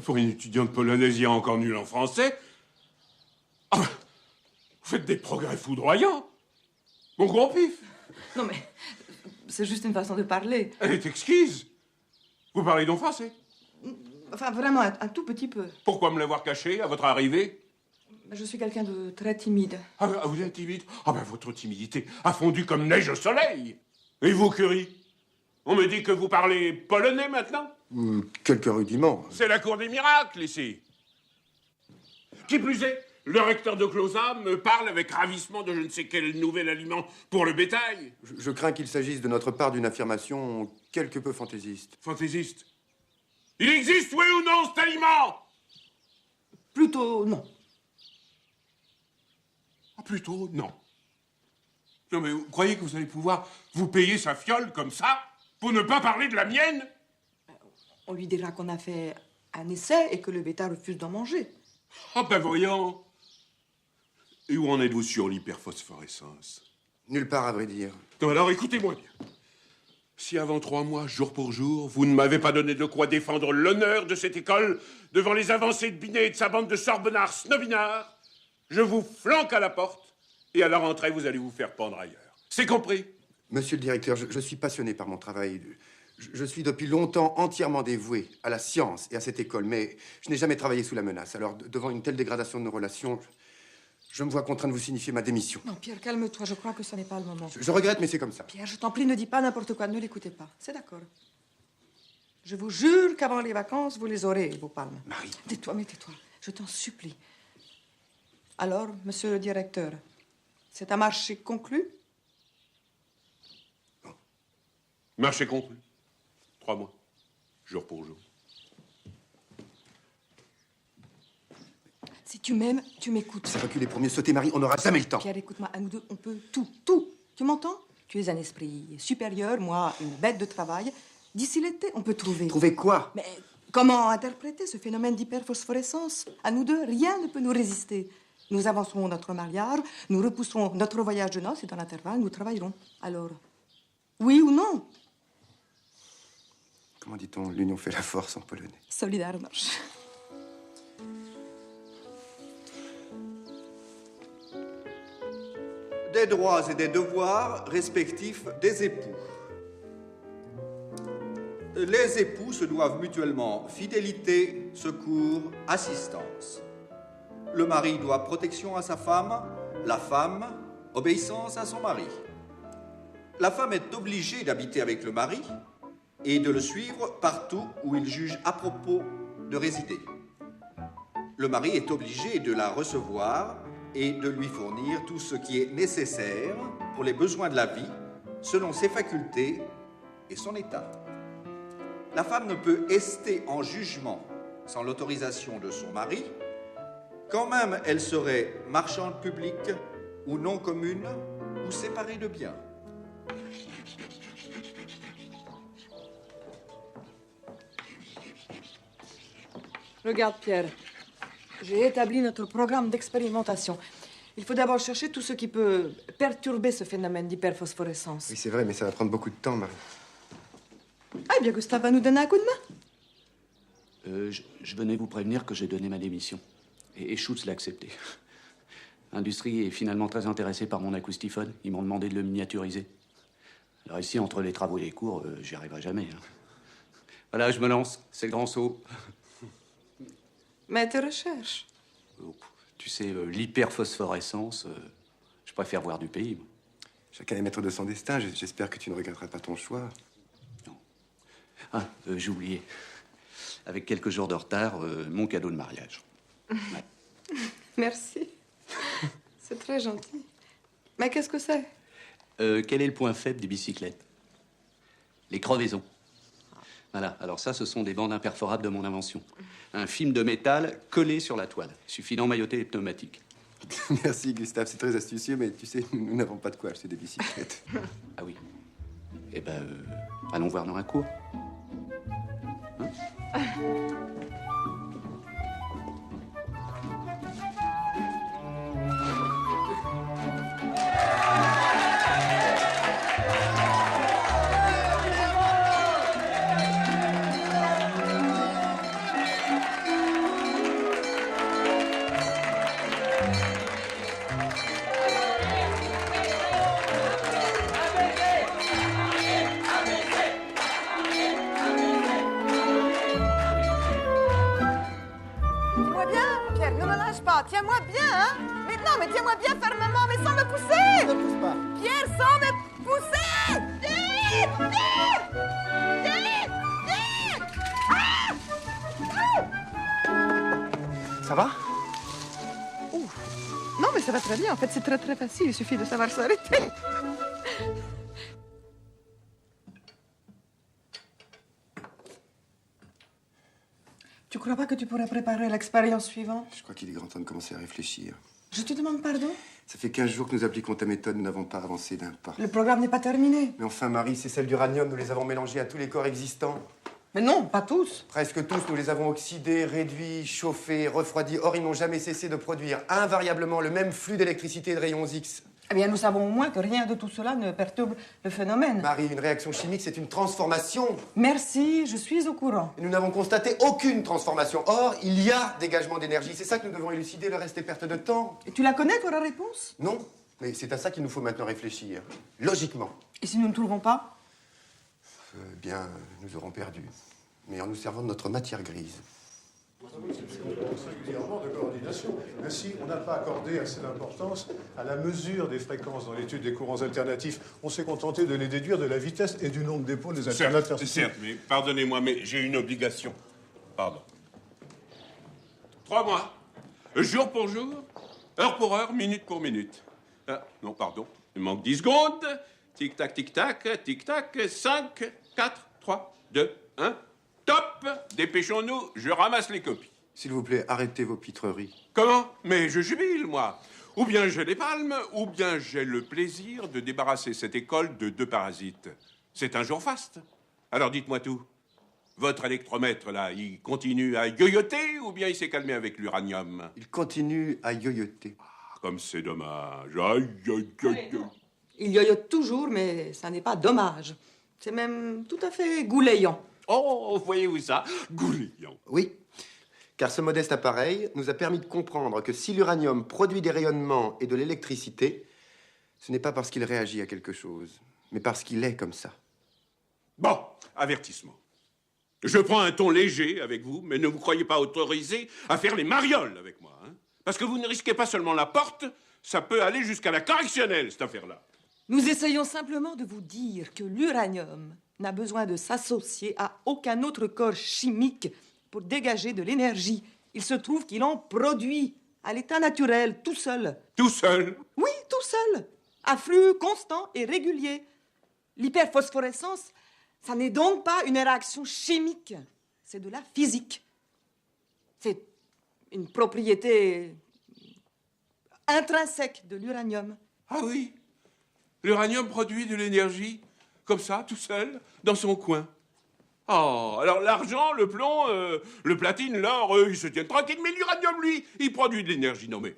Pour une étudiante polonaise, il y a encore nul en français. Ah, vous faites des progrès foudroyants. Mon gros pif. Non, mais c'est juste une façon de parler. Elle est exquise. Vous parlez donc français? Enfin, vraiment, un tout petit peu. Pourquoi me l'avoir caché à votre arrivée? Je suis quelqu'un de très timide. Ah, vous êtes timide? Ah ben, votre timidité a fondu comme neige au soleil. Et vous, Curie? On me dit que vous parlez polonais maintenant? Quelques rudiments. C'est la cour des miracles, ici. Qui plus est, le recteur de Closa me parle avec ravissement de je ne sais quel nouvel aliment pour le bétail. Je crains qu'il s'agisse de notre part d'une affirmation quelque peu fantaisiste. Fantaisiste? Il existe, oui ou non, cet aliment? Plutôt non. Ah, plutôt non. Non, mais vous croyez que vous allez pouvoir vous payer sa fiole comme ça pour ne pas parler de la mienne? On lui dira qu'on a fait un essai et que le bétail refuse d'en manger. Ah ben voyons. Et où en êtes-vous sur l'hyperphosphorescence? Nulle part, à vrai dire. Non, alors écoutez-moi bien. Si avant 3 mois, jour pour jour, vous ne m'avez pas donné de quoi défendre l'honneur de cette école devant les avancées de Binet et de sa bande de sorbonnards snobinards, je vous flanque à la porte et à la rentrée, vous allez vous faire pendre ailleurs. C'est compris? Monsieur le directeur, je suis passionné par mon travail. Je suis depuis longtemps entièrement dévoué à la science et à cette école, mais je n'ai jamais travaillé sous la menace. Alors, devant une telle dégradation de nos relations, je me vois contraint de vous signifier ma démission. Non, Pierre, calme-toi. Je crois que ce n'est pas le moment. Je regrette, mais c'est comme ça. Pierre, je t'en prie, ne dis pas n'importe quoi. Ne l'écoutez pas. C'est d'accord. Je vous jure qu'avant les vacances, vous les aurez, vos palmes. Marie. Tais-toi, mais tais-toi. Je t'en supplie. Alors, monsieur le directeur, c'est un marché conclu? Marché conclu. 3 mois, jour pour jour. Si tu m'aimes, tu m'écoutes. C'est reculer pour mieux sauter, Marie. On n'aura jamais le temps. Pierre, écoute-moi, à nous deux, on peut tout. Tu m'entends? Tu es un esprit supérieur, moi, une bête de travail. D'ici l'été, on peut trouver. Trouver quoi? Mais comment interpréter ce phénomène d'hyperphosphorescence? À nous deux, rien ne peut nous résister. Nous avancerons notre mariage, nous repousserons notre voyage de noces et dans l'intervalle, nous travaillerons. Alors, oui ou non? Comment dit-on? L'union fait la force en polonais. Solidarność. Des droits et des devoirs respectifs des époux. Les époux se doivent mutuellement fidélité, secours, assistance. Le mari doit protection à sa femme, la femme, obéissance à son mari. La femme est obligée d'habiter avec le mari et de le suivre partout où il juge à propos de résider. Le mari est obligé de la recevoir et de lui fournir tout ce qui est nécessaire pour les besoins de la vie, selon ses facultés et son état. La femme ne peut ester en jugement sans l'autorisation de son mari, quand même elle serait marchande publique ou non commune ou séparée de biens. Regarde, Pierre, j'ai établi notre programme d'expérimentation. Il faut d'abord chercher tout ce qui peut perturber ce phénomène d'hyperphosphorescence. Oui, c'est vrai, mais ça va prendre beaucoup de temps, Marie. Ah, eh bien, Gustave va nous donner un coup de main. Je venais vous prévenir que j'ai donné ma démission. Et Schutz l'a accepté. L'industrie est finalement très intéressée par mon acoustiphone. Ils m'ont demandé de le miniaturiser. Alors ici, entre les travaux et les cours, j'y arriverai jamais. Hein. Voilà, je me lance. C'est le grand saut. Mais tes recherches? Tu sais, l'hyperphosphorescence, je préfère voir du pays. Moi. Chacun est maître de son destin. J'espère que tu ne regretteras pas ton choix. Non. Ah, j'ai oublié. Avec quelques jours de retard, mon cadeau de mariage. Ouais. Merci. C'est très gentil. Mais qu'est-ce que c'est? Quel est le point faible des bicyclettes? Les crevaisons. Voilà, alors ça, ce sont des bandes imperforables de mon invention. Un film de métal collé sur la toile. Il suffit d'emmailloter les pneumatiques. Merci, Gustave, c'est très astucieux, mais tu sais, nous n'avons pas de quoi acheter des bicyclettes. Ah oui. Eh ben, allons voir dans un cours. Hein? Tiens-moi bien, hein? Mais non, mais tiens-moi bien fermement, mais sans me pousser! Ne pousse pas. Pierre, sans me pousser! Vite! Vite! Vite! Ah! Ça va? Ouf. Non, mais ça va très bien. En fait, c'est très, très facile. Il suffit de savoir s'arrêter. Tu crois pas que tu pourrais préparer l'expérience suivante? Je crois qu'il est grand temps de commencer à réfléchir. Je te demande pardon? Ça fait 15 jours que nous appliquons ta méthode, nous n'avons pas avancé d'un pas. Le programme n'est pas terminé. Mais enfin, Marie, ces sels d'uranium, nous les avons mélangés à tous les corps existants. Mais non, pas tous. Presque tous, nous les avons oxydés, réduits, chauffés, refroidis. Or, ils n'ont jamais cessé de produire invariablement le même flux d'électricité et de rayons X. Eh bien, nous savons au moins que rien de tout cela ne perturbe le phénomène. Marie, une réaction chimique, c'est une transformation. Merci, je suis au courant. Et nous n'avons constaté aucune transformation. Or, il y a dégagement d'énergie. C'est ça que nous devons élucider, le reste est perte de temps. Et tu la connais, toi, la réponse? Non, mais c'est à ça qu'il nous faut maintenant réfléchir. Logiquement. Et si nous ne trouvons pas? Bien, nous aurons perdu. Mais en nous servant de notre matière grise. Singulièrement de coordination. Ainsi, on n'a pas accordé assez d'importance à la mesure des fréquences dans l'étude des courants alternatifs. On s'est contenté de les déduire de la vitesse et du nombre d'épaules des alternateurs. Certes, mais pardonnez-moi, mais j'ai une obligation. Pardon. 3 mois. Jour pour jour, heure pour heure, minute pour minute. Ah, non, pardon. Il manque 10 secondes. Tic-tac, tic-tac, tic-tac. 5, 4, 3, 2, 1. Top! Dépêchons-nous, je ramasse les copies. S'il vous plaît, arrêtez vos pitreries. Comment? Mais je jubile, moi. Ou bien j'ai les palmes, ou bien j'ai le plaisir de débarrasser cette école de 2 parasites. C'est un jour faste. Alors dites-moi tout. Votre électromètre, là, il continue à yoyoter ou bien il s'est calmé avec l'uranium? Il continue à yoyoter. Ah, comme c'est dommage. Aïe, aïe, aïe, aïe. Il yoyote toujours, mais ça n'est pas dommage. C'est même tout à fait goulayant. Oh, voyez-vous ça? Goulayant. Oui, car ce modeste appareil nous a permis de comprendre que si l'uranium produit des rayonnements et de l'électricité, ce n'est pas parce qu'il réagit à quelque chose, mais parce qu'il est comme ça. Bon, avertissement. Je prends un ton léger avec vous, mais ne vous croyez pas autorisé à faire les marioles avec moi, hein? Parce que vous ne risquez pas seulement la porte, ça peut aller jusqu'à la correctionnelle, cette affaire-là. Nous essayons simplement de vous dire que l'uranium n'a besoin de s'associer à aucun autre corps chimique pour dégager de l'énergie. Il se trouve qu'il en produit à l'état naturel, tout seul. Tout seul? Oui, tout seul. À flux constant et régulier. L'hyperphosphorescence, ça n'est donc pas une réaction chimique. C'est de la physique. C'est une propriété intrinsèque de l'uranium. Ah oui? L'uranium produit de l'énergie, comme ça, tout seul, dans son coin. Oh, alors l'argent, le plomb, le platine, l'or, ils se tiennent tranquilles, mais l'uranium, lui, il produit de l'énergie. Non mais,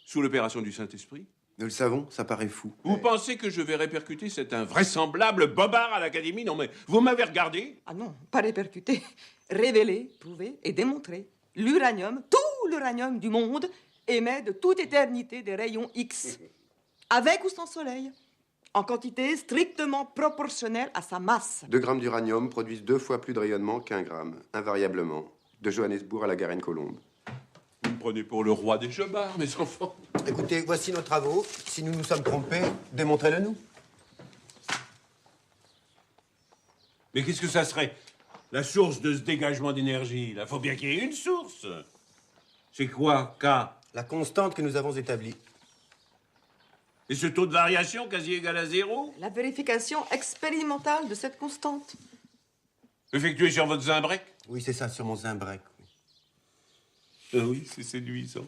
sous l'opération du Saint-Esprit? Nous le savons, ça paraît fou. Vous pensez que je vais répercuter cet invraisemblable bobard à l'Académie? Non mais, vous m'avez regardé? Ah non, pas répercuter. Révéler, prouver et démontrer. L'uranium, tout l'uranium du monde, émet de toute éternité des rayons X. Avec ou sans soleil. En quantité strictement proportionnelle à sa masse. 2 grammes d'uranium produisent 2 fois plus de rayonnement qu'1 gramme, invariablement, de Johannesburg à la Garenne-Colombe. Vous me prenez pour le roi des jobards, mes enfants. Écoutez, voici nos travaux. Si nous nous sommes trompés, démontrez-le nous. Mais qu'est-ce que ça serait? La source de ce dégagement d'énergie, là, faut bien qu'il y ait une source. C'est quoi, K? La constante que nous avons établie. Et ce taux de variation quasi égal à 0? La vérification expérimentale de cette constante. Effectué sur votre Zimbrec? Oui, c'est ça, sur mon Zimbrec. Oui, c'est séduisant.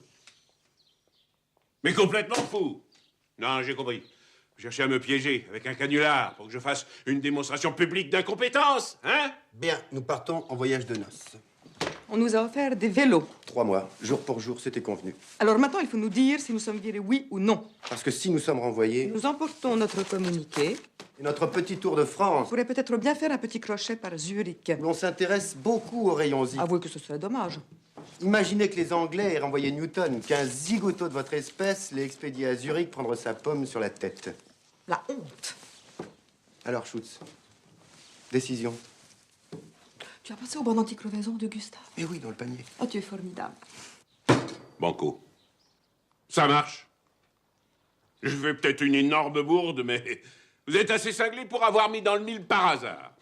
Mais complètement fou. Non, j'ai compris. Vous cherchez à me piéger avec un canular pour que je fasse une démonstration publique d'incompétence, hein? Bien, nous partons en voyage de noces. On nous a offert des vélos. 3 mois, jour pour jour, c'était convenu. Alors maintenant, il faut nous dire si nous sommes virés oui ou non. Parce que si nous sommes renvoyés... Nous emportons notre communiqué. Et notre petit tour de France... On pourrait peut-être bien faire un petit crochet par Zurich. Où l'on s'intéresse beaucoup aux rayons X. Avouez que ce serait dommage. Imaginez que les Anglais aient renvoyé Newton, qu'un zigoto de votre espèce l'ait expédié à Zurich prendre sa pomme sur la tête. La honte. Alors, Schutz, décision. Tu as passé au banc d'anti-crevaison de Gustave. Eh oui, dans le panier. Oh, tu es formidable. Banco. Ça marche. Je fais peut-être une énorme bourde, mais vous êtes assez cinglé pour avoir mis dans le mille par hasard.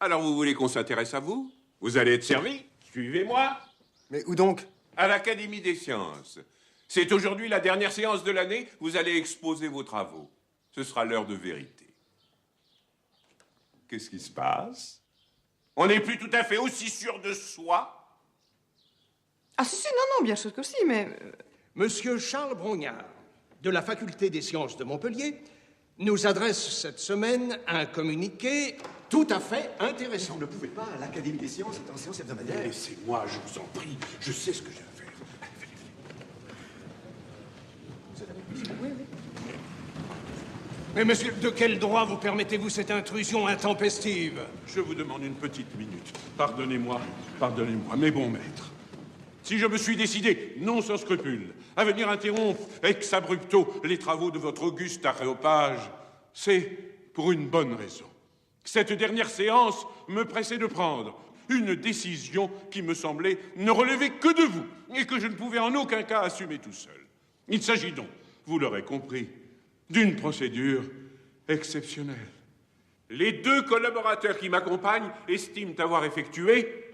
Alors vous voulez qu'on s'intéresse à vous? Vous allez être servi. Suivez-moi. Mais où donc? À l'Académie des sciences. C'est aujourd'hui la dernière séance de l'année. Vous allez exposer vos travaux. Ce sera l'heure de vérité. Qu'est-ce qui se passe? On n'est plus tout à fait aussi sûr de soi? Ah si, non, bien sûr que si, mais... Monsieur Charles Brognard, de la Faculté des sciences de Montpellier, nous adresse cette semaine un communiqué tout à fait intéressant. Vous ne pouvez pas, l'Académie des sciences est en séance hebdomadaire. Laissez-moi, je vous en prie. Je sais ce que j'ai à faire. Mais monsieur, de quel droit vous permettez-vous cette intrusion intempestive? Je vous demande une petite minute. Pardonnez-moi, mes bons maîtres. Si je me suis décidé, non sans scrupule, à venir interrompre ex abrupto les travaux de votre auguste aréopage, c'est pour une bonne raison. Cette dernière séance me pressait de prendre une décision qui me semblait ne relever que de vous et que je ne pouvais en aucun cas assumer tout seul. Il s'agit donc, vous l'aurez compris, d'une procédure exceptionnelle. Les 2 collaborateurs qui m'accompagnent estiment avoir effectué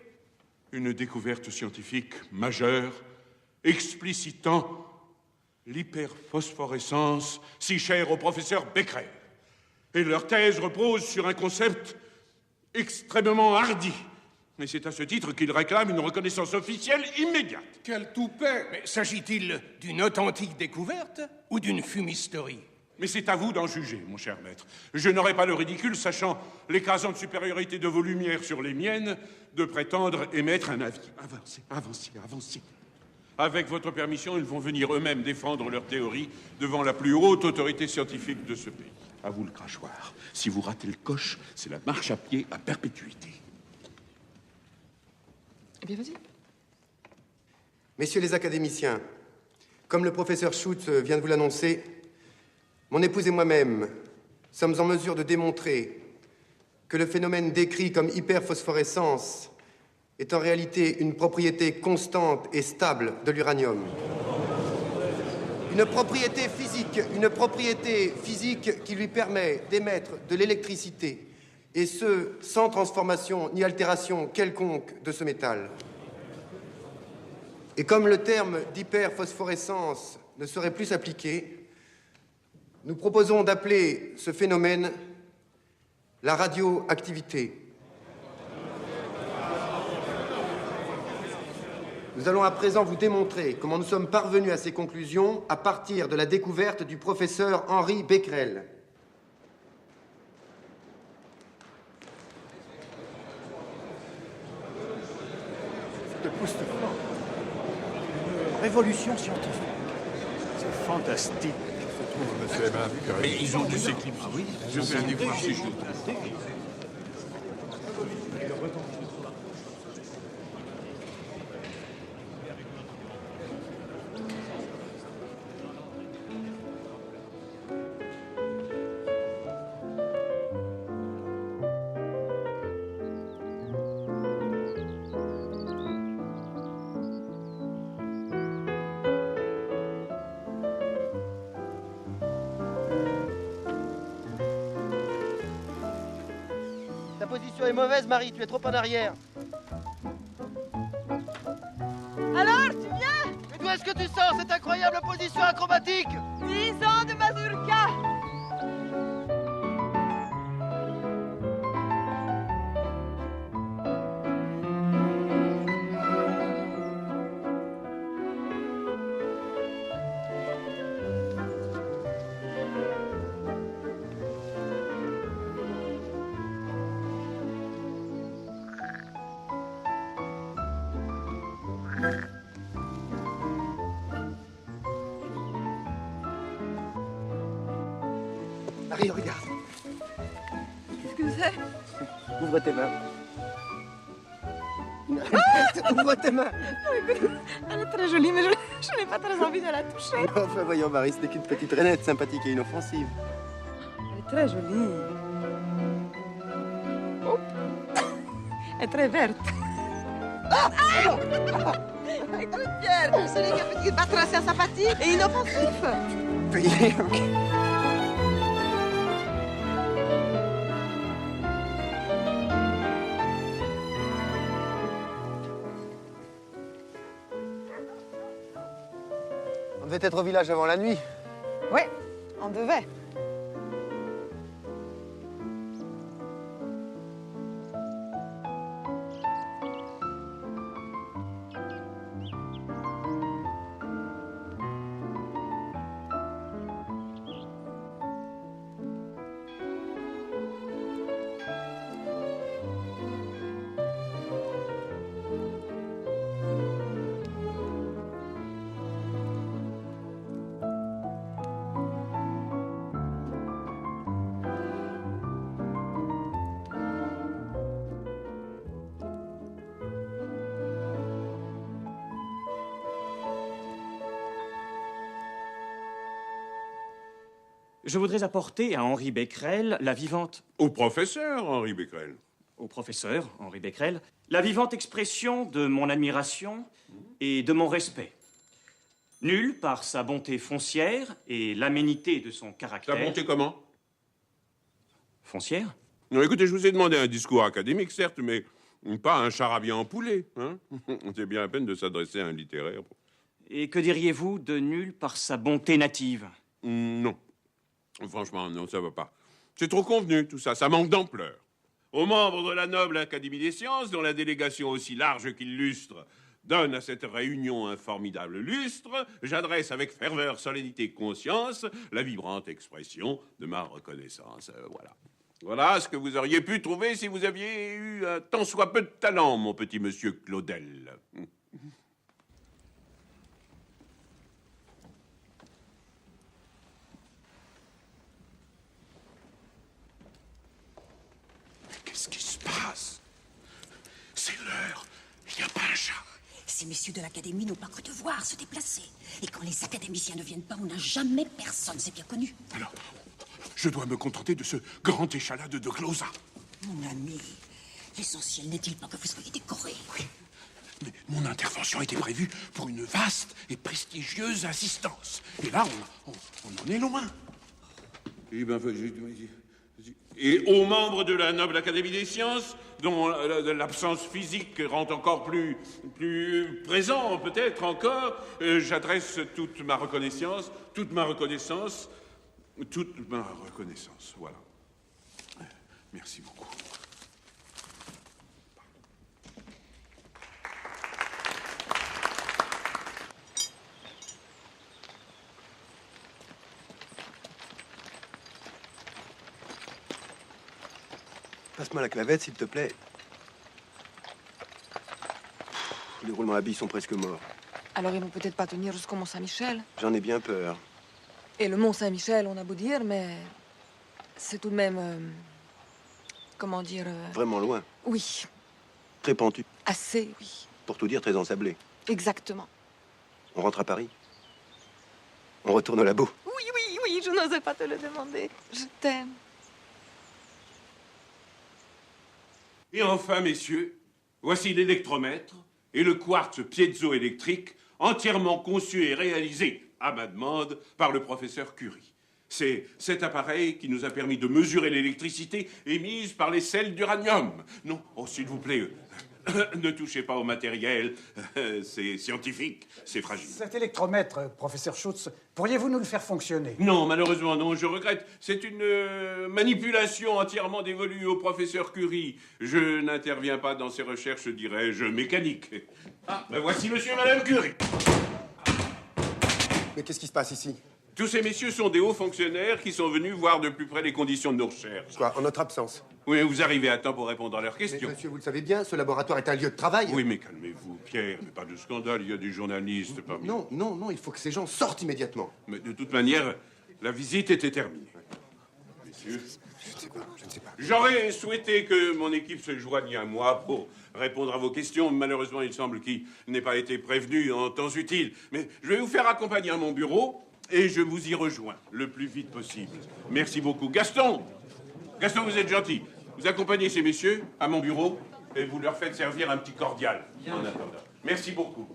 une découverte scientifique majeure explicitant l'hyperphosphorescence si chère au professeur Becquerel. Et leur thèse repose sur un concept extrêmement hardi. Et c'est à ce titre qu'ils réclament une reconnaissance officielle immédiate. Quel toupet! Mais s'agit-il d'une authentique découverte ou d'une fumisterie? Mais c'est à vous d'en juger, mon cher maître. Je n'aurai pas le ridicule, sachant l'écrasante supériorité de vos lumières sur les miennes, de prétendre émettre un avis. Avancez. Avec votre permission, ils vont venir eux-mêmes défendre leur théorie devant la plus haute autorité scientifique de ce pays. À vous le crachoir. Si vous ratez le coche, c'est la marche à pied à perpétuité. Eh bien, vas-y. Messieurs les académiciens, comme le professeur Schutz vient de vous l'annoncer, mon épouse et moi-même sommes en mesure de démontrer que le phénomène décrit comme hyperphosphorescence est en réalité une propriété constante et stable de l'uranium. Une propriété physique qui lui permet d'émettre de l'électricité, et ce, sans transformation ni altération quelconque de ce métal. Et comme le terme d'hyperphosphorescence ne saurait plus s'appliquer, nous proposons d'appeler ce phénomène la radioactivité. Nous allons à présent vous démontrer comment nous sommes parvenus à ces conclusions à partir de la découverte du professeur Henri Becquerel. Cette époustouflant. Une révolution scientifique. C'est fantastique. Mais ils ont dû s'éclipser. Ah oui, je vais aller voir si je le trouve. Ta position est mauvaise, Marie, tu es trop en arrière. Alors, tu viens? Mais d'où est-ce que tu sors cette incroyable position acrobatique? 10 ans de mazurka. Marie, regarde. Qu'est-ce que c'est? Ouvre tes mains. Ouvre tes mains. Non, écoute, elle est très jolie, mais je n'ai pas très envie de la toucher. Enfin, voyons, Marie, ce n'est qu'une petite rainette sympathique et inoffensive. Elle est très jolie. Oh. Elle est très verte. Ah! Écoute, Pierre, ce n'est qu'un petit batracien sympathique et inoffensif. Payez. On devait être au village avant la nuit. Oui, on devait. Je voudrais apporter à Henri Becquerel la vivante... Au professeur Henri Becquerel. Au professeur Henri Becquerel, la vivante expression de mon admiration et de mon respect. Nul par sa bonté foncière et l'aménité de son caractère... Ta bonté comment? Foncière? Non, écoutez, je vous ai demandé un discours académique, certes, mais pas un charabia en poulet. Hein. C'est bien la peine de s'adresser à un littéraire. Et que diriez-vous de nul par sa bonté native? Non. Franchement, non, ça va pas. C'est trop convenu, tout ça. Ça manque d'ampleur. Aux membres de la noble Académie des sciences, dont la délégation aussi large qu'illustre donne à cette réunion un formidable lustre, j'adresse avec ferveur, solennité et conscience la vibrante expression de ma reconnaissance. Voilà. Voilà ce que vous auriez pu trouver si vous aviez eu un tant soit peu de talent, mon petit monsieur Claudel. Qu'est-ce qui se passe? C'est l'heure. Il n'y a pas un chat. Ces messieurs de l'Académie n'ont pas cru devoir se déplacer. Et quand les académiciens ne viennent pas, on n'a jamais personne, c'est bien connu. Alors, je dois me contenter de ce grand échalas de glosa. Mon ami, l'essentiel n'est-il pas que vous soyez décoré? Oui, mais mon intervention était prévue pour une vaste et prestigieuse assistance. Et là, on en est loin. Eh ben, et aux membres de la noble Académie des sciences, dont l'absence physique rend encore plus présent, peut-être encore, j'adresse toute ma reconnaissance, voilà. Merci beaucoup. Passe-moi la clavette, s'il te plaît. Les roulements à billes sont presque morts. Alors ils vont peut-être pas tenir jusqu'au Mont-Saint-Michel. J'en ai bien peur. Et le Mont-Saint-Michel, on a beau dire, mais c'est tout de même... comment dire... Vraiment loin. Oui. Très pentu. Assez, oui. Pour tout dire, très ensablé. Exactement. On rentre à Paris. On retourne au labo. Oui, oui, oui, je n'osais pas te le demander. Je t'aime. Et enfin, messieurs, voici l'électromètre et le quartz piézoélectrique entièrement conçu et réalisé à ma demande par le professeur Curie. C'est cet appareil qui nous a permis de mesurer l'électricité émise par les sels d'uranium. Non, oh, s'il vous plaît, ne touchez pas au matériel, c'est scientifique, c'est fragile. Cet électromètre, professeur Schutz, pourriez-vous nous le faire fonctionner? Non, malheureusement non, je regrette. C'est une manipulation entièrement dévolue au professeur Curie. Je n'interviens pas dans ses recherches, dirais-je, mécaniques. Ah, ben voici monsieur et madame Curie. Mais qu'est-ce qui se passe ici? Tous ces messieurs sont des hauts fonctionnaires qui sont venus voir de plus près les conditions de nos recherches. Quoi, en notre absence? Oui, vous arrivez à temps pour répondre à leurs questions. Mais monsieur, vous le savez bien, ce laboratoire est un lieu de travail. Oui, mais calmez-vous, Pierre, mais pas de scandale, il y a des journalistes parmi... Non, non, non, il faut que ces gens sortent immédiatement. Mais de toute manière, la visite était terminée. Messieurs, je ne sais pas. J'aurais souhaité que mon équipe se joigne à moi pour répondre à vos questions. Malheureusement, il semble qu'il n'ait pas été prévenu en temps utile. Mais je vais vous faire accompagner à mon bureau et je vous y rejoins le plus vite possible. Merci beaucoup. Gaston, vous êtes gentil. Vous accompagnez ces messieurs à mon bureau et vous leur faites servir un petit cordial en attendant. Merci beaucoup.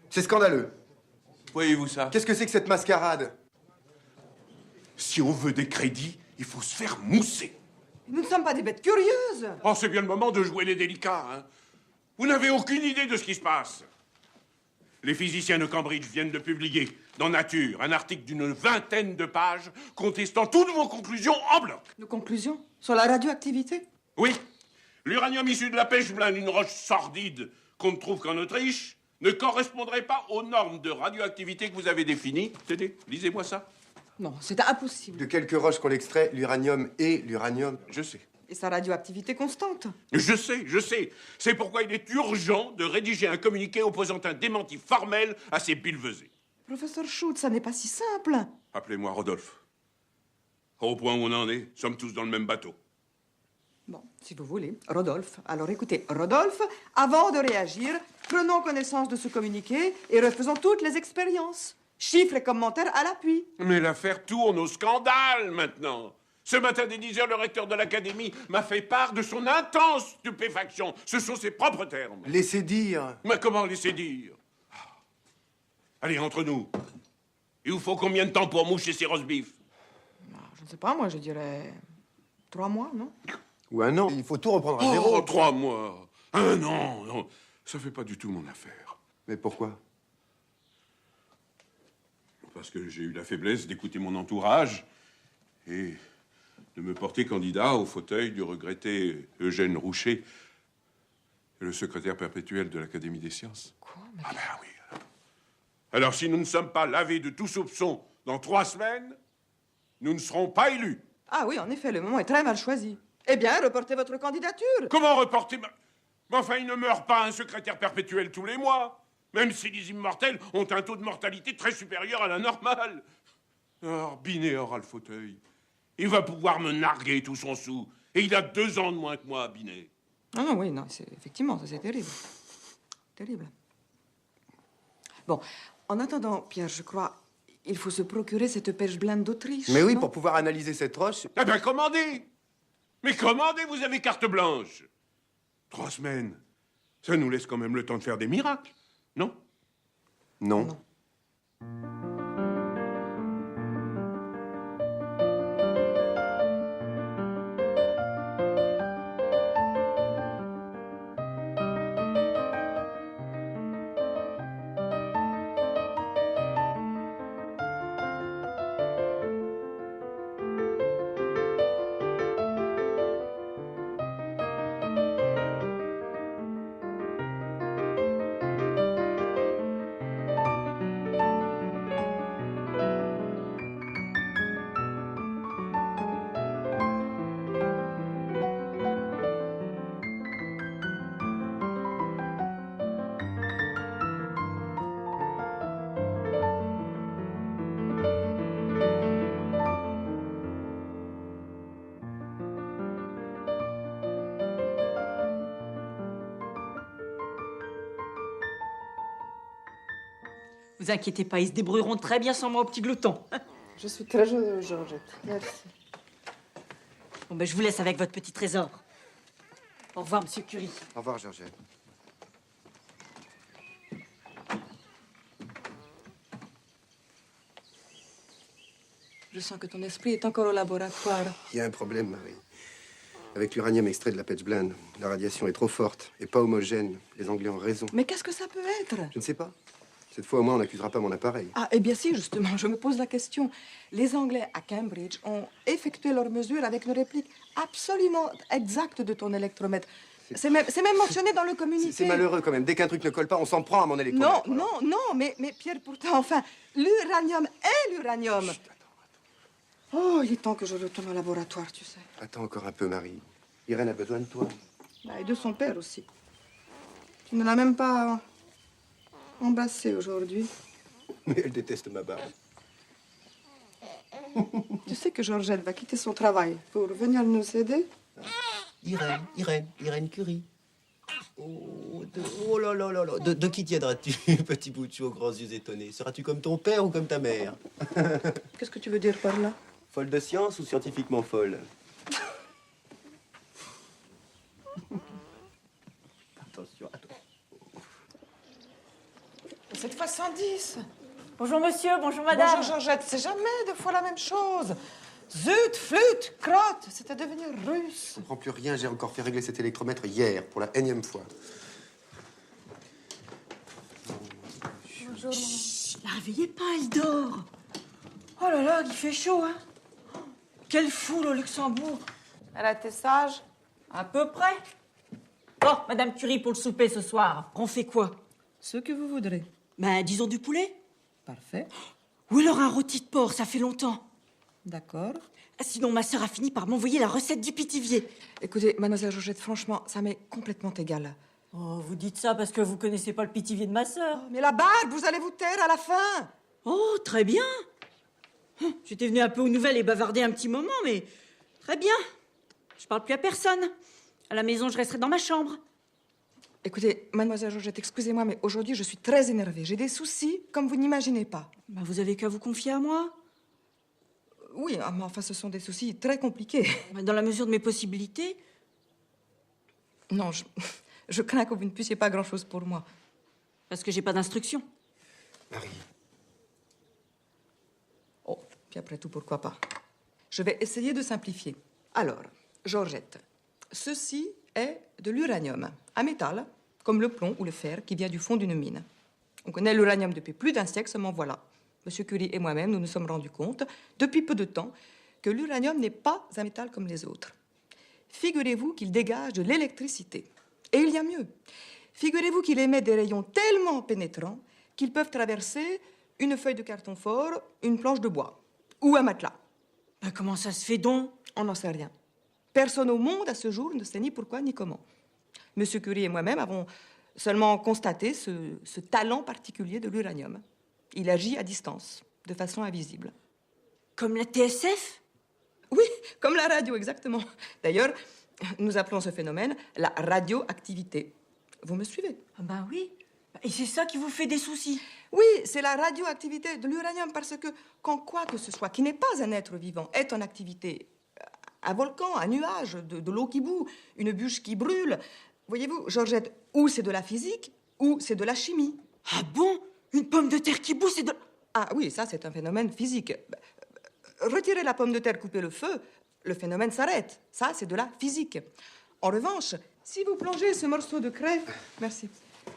C'est scandaleux. Voyez-vous ça? Qu'est-ce que c'est que cette mascarade? Si on veut des crédits, il faut se faire mousser. Nous ne sommes pas des bêtes curieuses. Oh, c'est bien le moment de jouer les délicats, hein. Vous n'avez aucune idée de ce qui se passe. Les physiciens de Cambridge viennent de publier dans Nature un article d'une 20aine de pages contestant toutes vos conclusions en bloc. Nos conclusions? Sur la radioactivité? Oui. L'uranium issu de la pêche blanc d'une roche sordide qu'on ne trouve qu'en Autriche ne correspondrait pas aux normes de radioactivité que vous avez définies. Tenez, lisez-moi ça. Non, c'est impossible. De quelques roches qu'on extrait, l'uranium et l'uranium. Je sais. Et sa radioactivité constante. Je sais. C'est pourquoi il est urgent de rédiger un communiqué opposant un démenti formel à ces billevesées. Professeur Schutz, ça n'est pas si simple. Appelez-moi Rodolphe. Au point où on en est, sommes tous dans le même bateau. Bon, si vous voulez. Rodolphe. Alors écoutez, Rodolphe, avant de réagir, prenons connaissance de ce communiqué et refaisons toutes les expériences. Chiffres et commentaires à l'appui. Mais l'affaire tourne au scandale maintenant. Ce matin dès 10 heures, le recteur de l'académie m'a fait part de son intense stupéfaction. Ce sont ses propres termes. Laissez dire. Mais comment laisser dire? Allez, entre nous. Il vous faut combien de temps pour moucher ces roast-beef? Je ne sais pas, moi, je dirais 3 mois, non? Ou 1 an. Il faut tout reprendre à zéro. Oh, 3 mois. 1 an, non. Ça fait pas du tout mon affaire. Mais pourquoi? Parce que j'ai eu la faiblesse d'écouter mon entourage et de me porter candidat au fauteuil du regretté Eugène Roucher, le secrétaire perpétuel de l'Académie des sciences. Quoi? Ah ben oui. Alors si nous ne sommes pas lavés de tout soupçon dans 3 semaines, nous ne serons pas élus. Ah oui, en effet, le moment est très mal choisi. Eh bien, reportez votre candidature. Comment reporter Mais enfin, il ne meurt pas un secrétaire perpétuel tous les mois, même si les immortels ont un taux de mortalité très supérieur à la normale. Alors, Binet aura le fauteuil. Il va pouvoir me narguer tout son sou. Et il a 2 ans de moins que moi, Binet. Ah non, oui, non, effectivement, ça c'est terrible. Terrible. Bon, en attendant, Pierre, je crois, il faut se procurer cette pêche blinde d'Autriche. Mais oui, non? pour pouvoir analyser cette roche. Eh bien, commandez! Mais commandez, vous avez carte blanche. 3 semaines. Ça nous laisse quand même le temps de faire des miracles, non? Non. Vous inquiétez pas, ils se débrouilleront très bien sans moi au petit glouton. Je suis très heureuse, Georgette. Merci. Bon, ben, je vous laisse avec votre petit trésor. Au revoir, monsieur Curie. Au revoir, Georgette. Je sens que ton esprit est encore au laboratoire. Il y a un problème, Marie. Avec l'uranium extrait de la Patch Blinde, la radiation est trop forte et pas homogène. Les Anglais ont raison. Mais qu'est-ce que ça peut être? Je ne sais pas. Cette fois, au moins, on n'accusera pas mon appareil. Ah, eh bien si, justement, je me pose la question. Les Anglais à Cambridge ont effectué leurs mesures avec une réplique absolument exacte de ton électromètre. C'est même mentionné dans le communiqué. C'est malheureux quand même. Dès qu'un truc ne colle pas, on s'en prend à mon électromètre. Non, mais Pierre, pourtant, enfin, l'uranium est l'uranium. Chut, attends. Oh, il est temps que je retourne au laboratoire, tu sais. Attends encore un peu, Marie. Irène a besoin de toi. Et de son père aussi. Tu ne l'as même pas embrassé aujourd'hui. Mais elle déteste ma barbe. Tu sais que Georgette va quitter son travail pour venir nous aider? Irène Curie. Oh là là là là. De qui tiendras-tu, petit bout de chou aux grands yeux étonnés? Seras-tu comme ton père ou comme ta mère? Qu'est-ce que tu veux dire par là? Folle de science ou scientifiquement folle? Attention, attention. Cette fois 110. Bonjour, monsieur. Bonjour, madame. Bonjour, Georgette. C'est jamais 2 fois la même chose. Zut, flûte, crotte. C'était devenu russe. Je comprends plus rien. J'ai encore fait régler cet électromètre hier, pour la 1e fois. Bonjour. Chut, la réveillez pas, elle dort. Oh là là, il fait chaud, hein. Quelle foule au Luxembourg. Elle a été sage? À peu près. Bon, madame Curie, pour le souper ce soir, on fait quoi? Ce que vous voudrez. Ben, disons du poulet. Parfait. Ou alors un rôti de porc, ça fait longtemps. D'accord. Sinon, ma sœur a fini par m'envoyer la recette du pitivier. Écoutez, mademoiselle Georgette, franchement, ça m'est complètement égal. Oh, vous dites ça parce que vous connaissez pas le pitivier de ma sœur. Oh, mais la barbe, vous allez vous taire à la fin. Oh, très bien. J'étais venue un peu aux nouvelles et bavarder un petit moment, mais très bien. Je parle plus à personne. À la maison, je resterai dans ma chambre. Écoutez, mademoiselle Georgette, excusez-moi, mais aujourd'hui, je suis très énervée. J'ai des soucis comme vous n'imaginez pas. Bah, vous avez qu'à vous confier à moi. Oui, mais enfin, ce sont des soucis très compliqués. Dans la mesure de mes possibilités. Non, je crains que vous ne puissiez pas grand-chose pour moi. Parce que j'ai pas d'instruction. Marie. Oh, puis après tout, pourquoi pas. Je vais essayer de simplifier. Alors, Georgette, ceci est de l'uranium, un métal, comme le plomb ou le fer qui vient du fond d'une mine. On connaît l'uranium depuis plus d'un siècle, seulement voilà. Monsieur Curie et moi-même, nous nous sommes rendus compte, depuis peu de temps, que l'uranium n'est pas un métal comme les autres. Figurez-vous qu'il dégage de l'électricité. Et il y a mieux. Figurez-vous qu'il émet des rayons tellement pénétrants qu'ils peuvent traverser une feuille de carton fort, une planche de bois ou un matelas. Bah, comment ça se fait donc? On n'en sait rien. Personne au monde, à ce jour, ne sait ni pourquoi ni comment. Monsieur Curie et moi-même avons seulement constaté ce talent particulier de l'uranium. Il agit à distance, de façon invisible. Comme la TSF? Oui, comme la radio, exactement. D'ailleurs, nous appelons ce phénomène la radioactivité. Vous me suivez? Ah bah oui. Et c'est ça qui vous fait des soucis? Oui, c'est la radioactivité de l'uranium, parce que quand quoi que ce soit qui n'est pas un être vivant est en activité, un volcan, un nuage, de l'eau qui bout, une bûche qui brûle, voyez-vous, Georgette, ou c'est de la physique, ou c'est de la chimie. Ah bon? Une pomme de terre qui bout, c'est de... Ah oui, ça, c'est un phénomène physique. Retirez la pomme de terre, coupez le feu, le phénomène s'arrête. Ça, c'est de la physique. En revanche, si vous plongez ce morceau de craie, merci,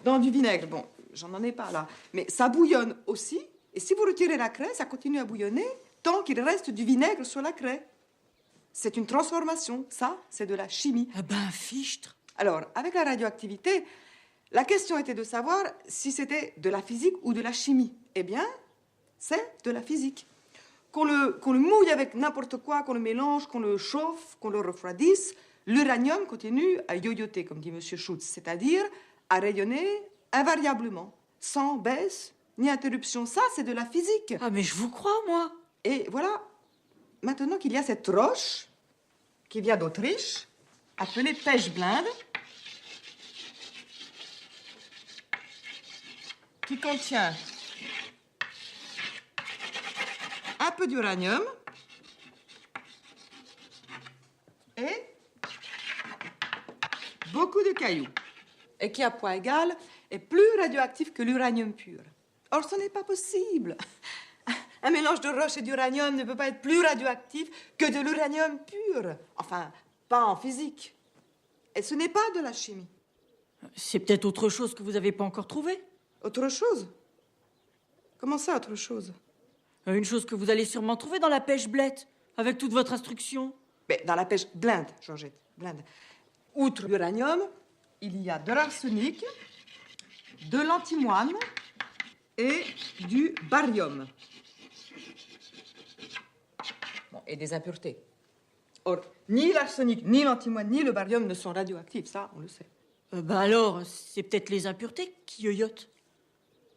dans du vinaigre, bon, j'en ai pas là, mais ça bouillonne aussi, et si vous retirez la craie, ça continue à bouillonner tant qu'il reste du vinaigre sur la craie. C'est une transformation, ça, c'est de la chimie. Ah ben, fichtre. Alors, avec la radioactivité, la question était de savoir si c'était de la physique ou de la chimie. Eh bien, c'est de la physique. Qu'on le mouille avec n'importe quoi, qu'on le mélange, qu'on le chauffe, qu'on le refroidisse, l'uranium continue à yoyoter, comme dit M. Schutz, c'est-à-dire à rayonner invariablement, sans baisse ni interruption. Ça, c'est de la physique. Ah, mais je vous crois, moi. Et voilà, maintenant qu'il y a cette roche qui vient d'Autriche, appelée pechblende, qui contient un peu d'uranium et beaucoup de cailloux, et qui, à poids égal, est plus radioactif que l'uranium pur. Or, ce n'est pas possible. Un mélange de roche et d'uranium ne peut pas être plus radioactif que de l'uranium pur. Enfin, pas en physique. Et ce n'est pas de la chimie. C'est peut-être autre chose que vous n'avez pas encore trouvé. Autre chose? Comment ça, autre chose? Une chose que vous allez sûrement trouver dans la pêche blette, avec toute votre instruction. Mais dans la pêche blinde, Georgette, blinde. Outre l'uranium, il y a de l'arsenic, de l'antimoine et du barium. Bon, et des impuretés. Or, ni l'arsenic, ni l'antimoine, ni le barium ne sont radioactifs, ça, on le sait. Bah alors, c'est peut-être les impuretés qui yoyotent.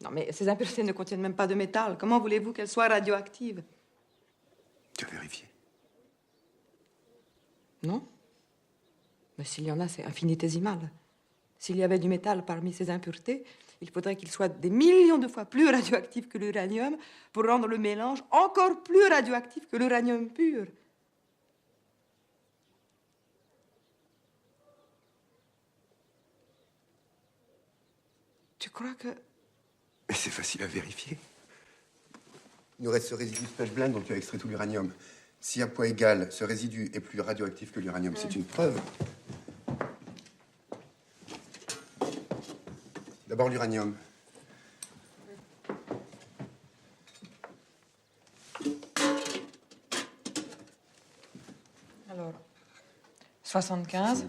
Non, mais ces impuretés ne contiennent même pas de métal. Comment voulez-vous qu'elles soient radioactives? Tu as vérifié? Non. Mais s'il y en a, c'est infinitésimal. S'il y avait du métal parmi ces impuretés, il faudrait qu'il soit des millions de fois plus radioactif que l'uranium pour rendre le mélange encore plus radioactif que l'uranium pur. Tu crois que... Mais c'est facile à vérifier. Il nous reste ce résidu de pechblende dont tu as extrait tout l'uranium. Si à poids égal, ce résidu est plus radioactif que l'uranium, c'est une preuve. D'abord l'uranium. Alors, 75.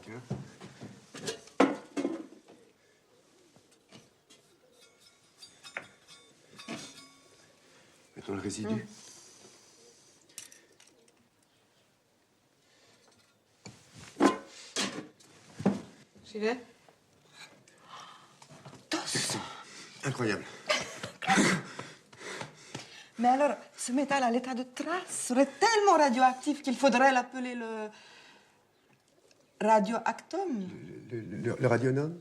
Mettons le résidu. J'y vais. C'est incroyable. Mais alors, ce métal à l'état de trace serait tellement radioactif qu'il faudrait l'appeler le radioactum. Le radionome?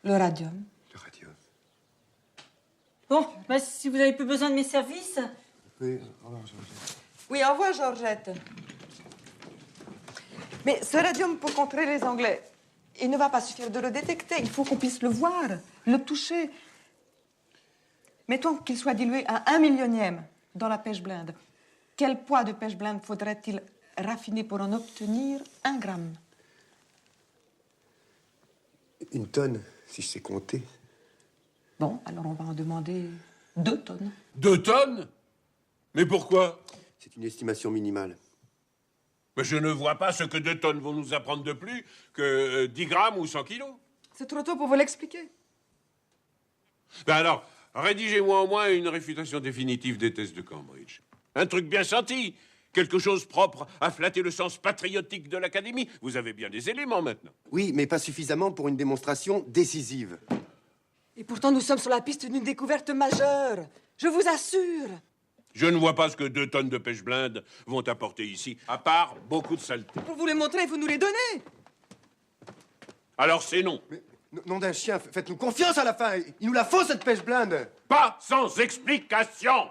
Le radium. Le radium. Bon, bah, si vous avez plus besoin de mes services... Oui, au revoir, Georgette. Oui, au revoir, Georgette. Mais ce radium, pour contrer les Anglais, il ne va pas suffire de le détecter. Il faut qu'on puisse le voir, le toucher. Mettons qu'il soit dilué à 1/10000000 dans la pêche blinde. Quel poids de pêche blinde faudrait-il raffiner pour en obtenir 1 gramme? 1 tonne, si je sais compter. Bon, alors on va en demander 2 tonnes. 2 tonnes? Mais pourquoi? C'est une estimation minimale. Mais je ne vois pas ce que 2 tonnes vont nous apprendre de plus que 10 grammes ou 100 kilos. C'est trop tôt pour vous l'expliquer. Ben alors, rédigez-moi au moins une réfutation définitive des tests de Cambridge. Un truc bien senti. Quelque chose propre à flatter le sens patriotique de l'Académie. Vous avez bien des éléments maintenant. Oui, mais pas suffisamment pour une démonstration décisive. Et pourtant, nous sommes sur la piste d'une découverte majeure. Je vous assure. Je ne vois pas ce que 2 tonnes de pêche blinde vont apporter ici, à part beaucoup de saleté. Pour vous les montrer, vous nous les donnez. Alors c'est non. Mais, nom d'un chien, faites-nous confiance à la fin. Il nous la faut, cette pêche blinde. Pas sans explication.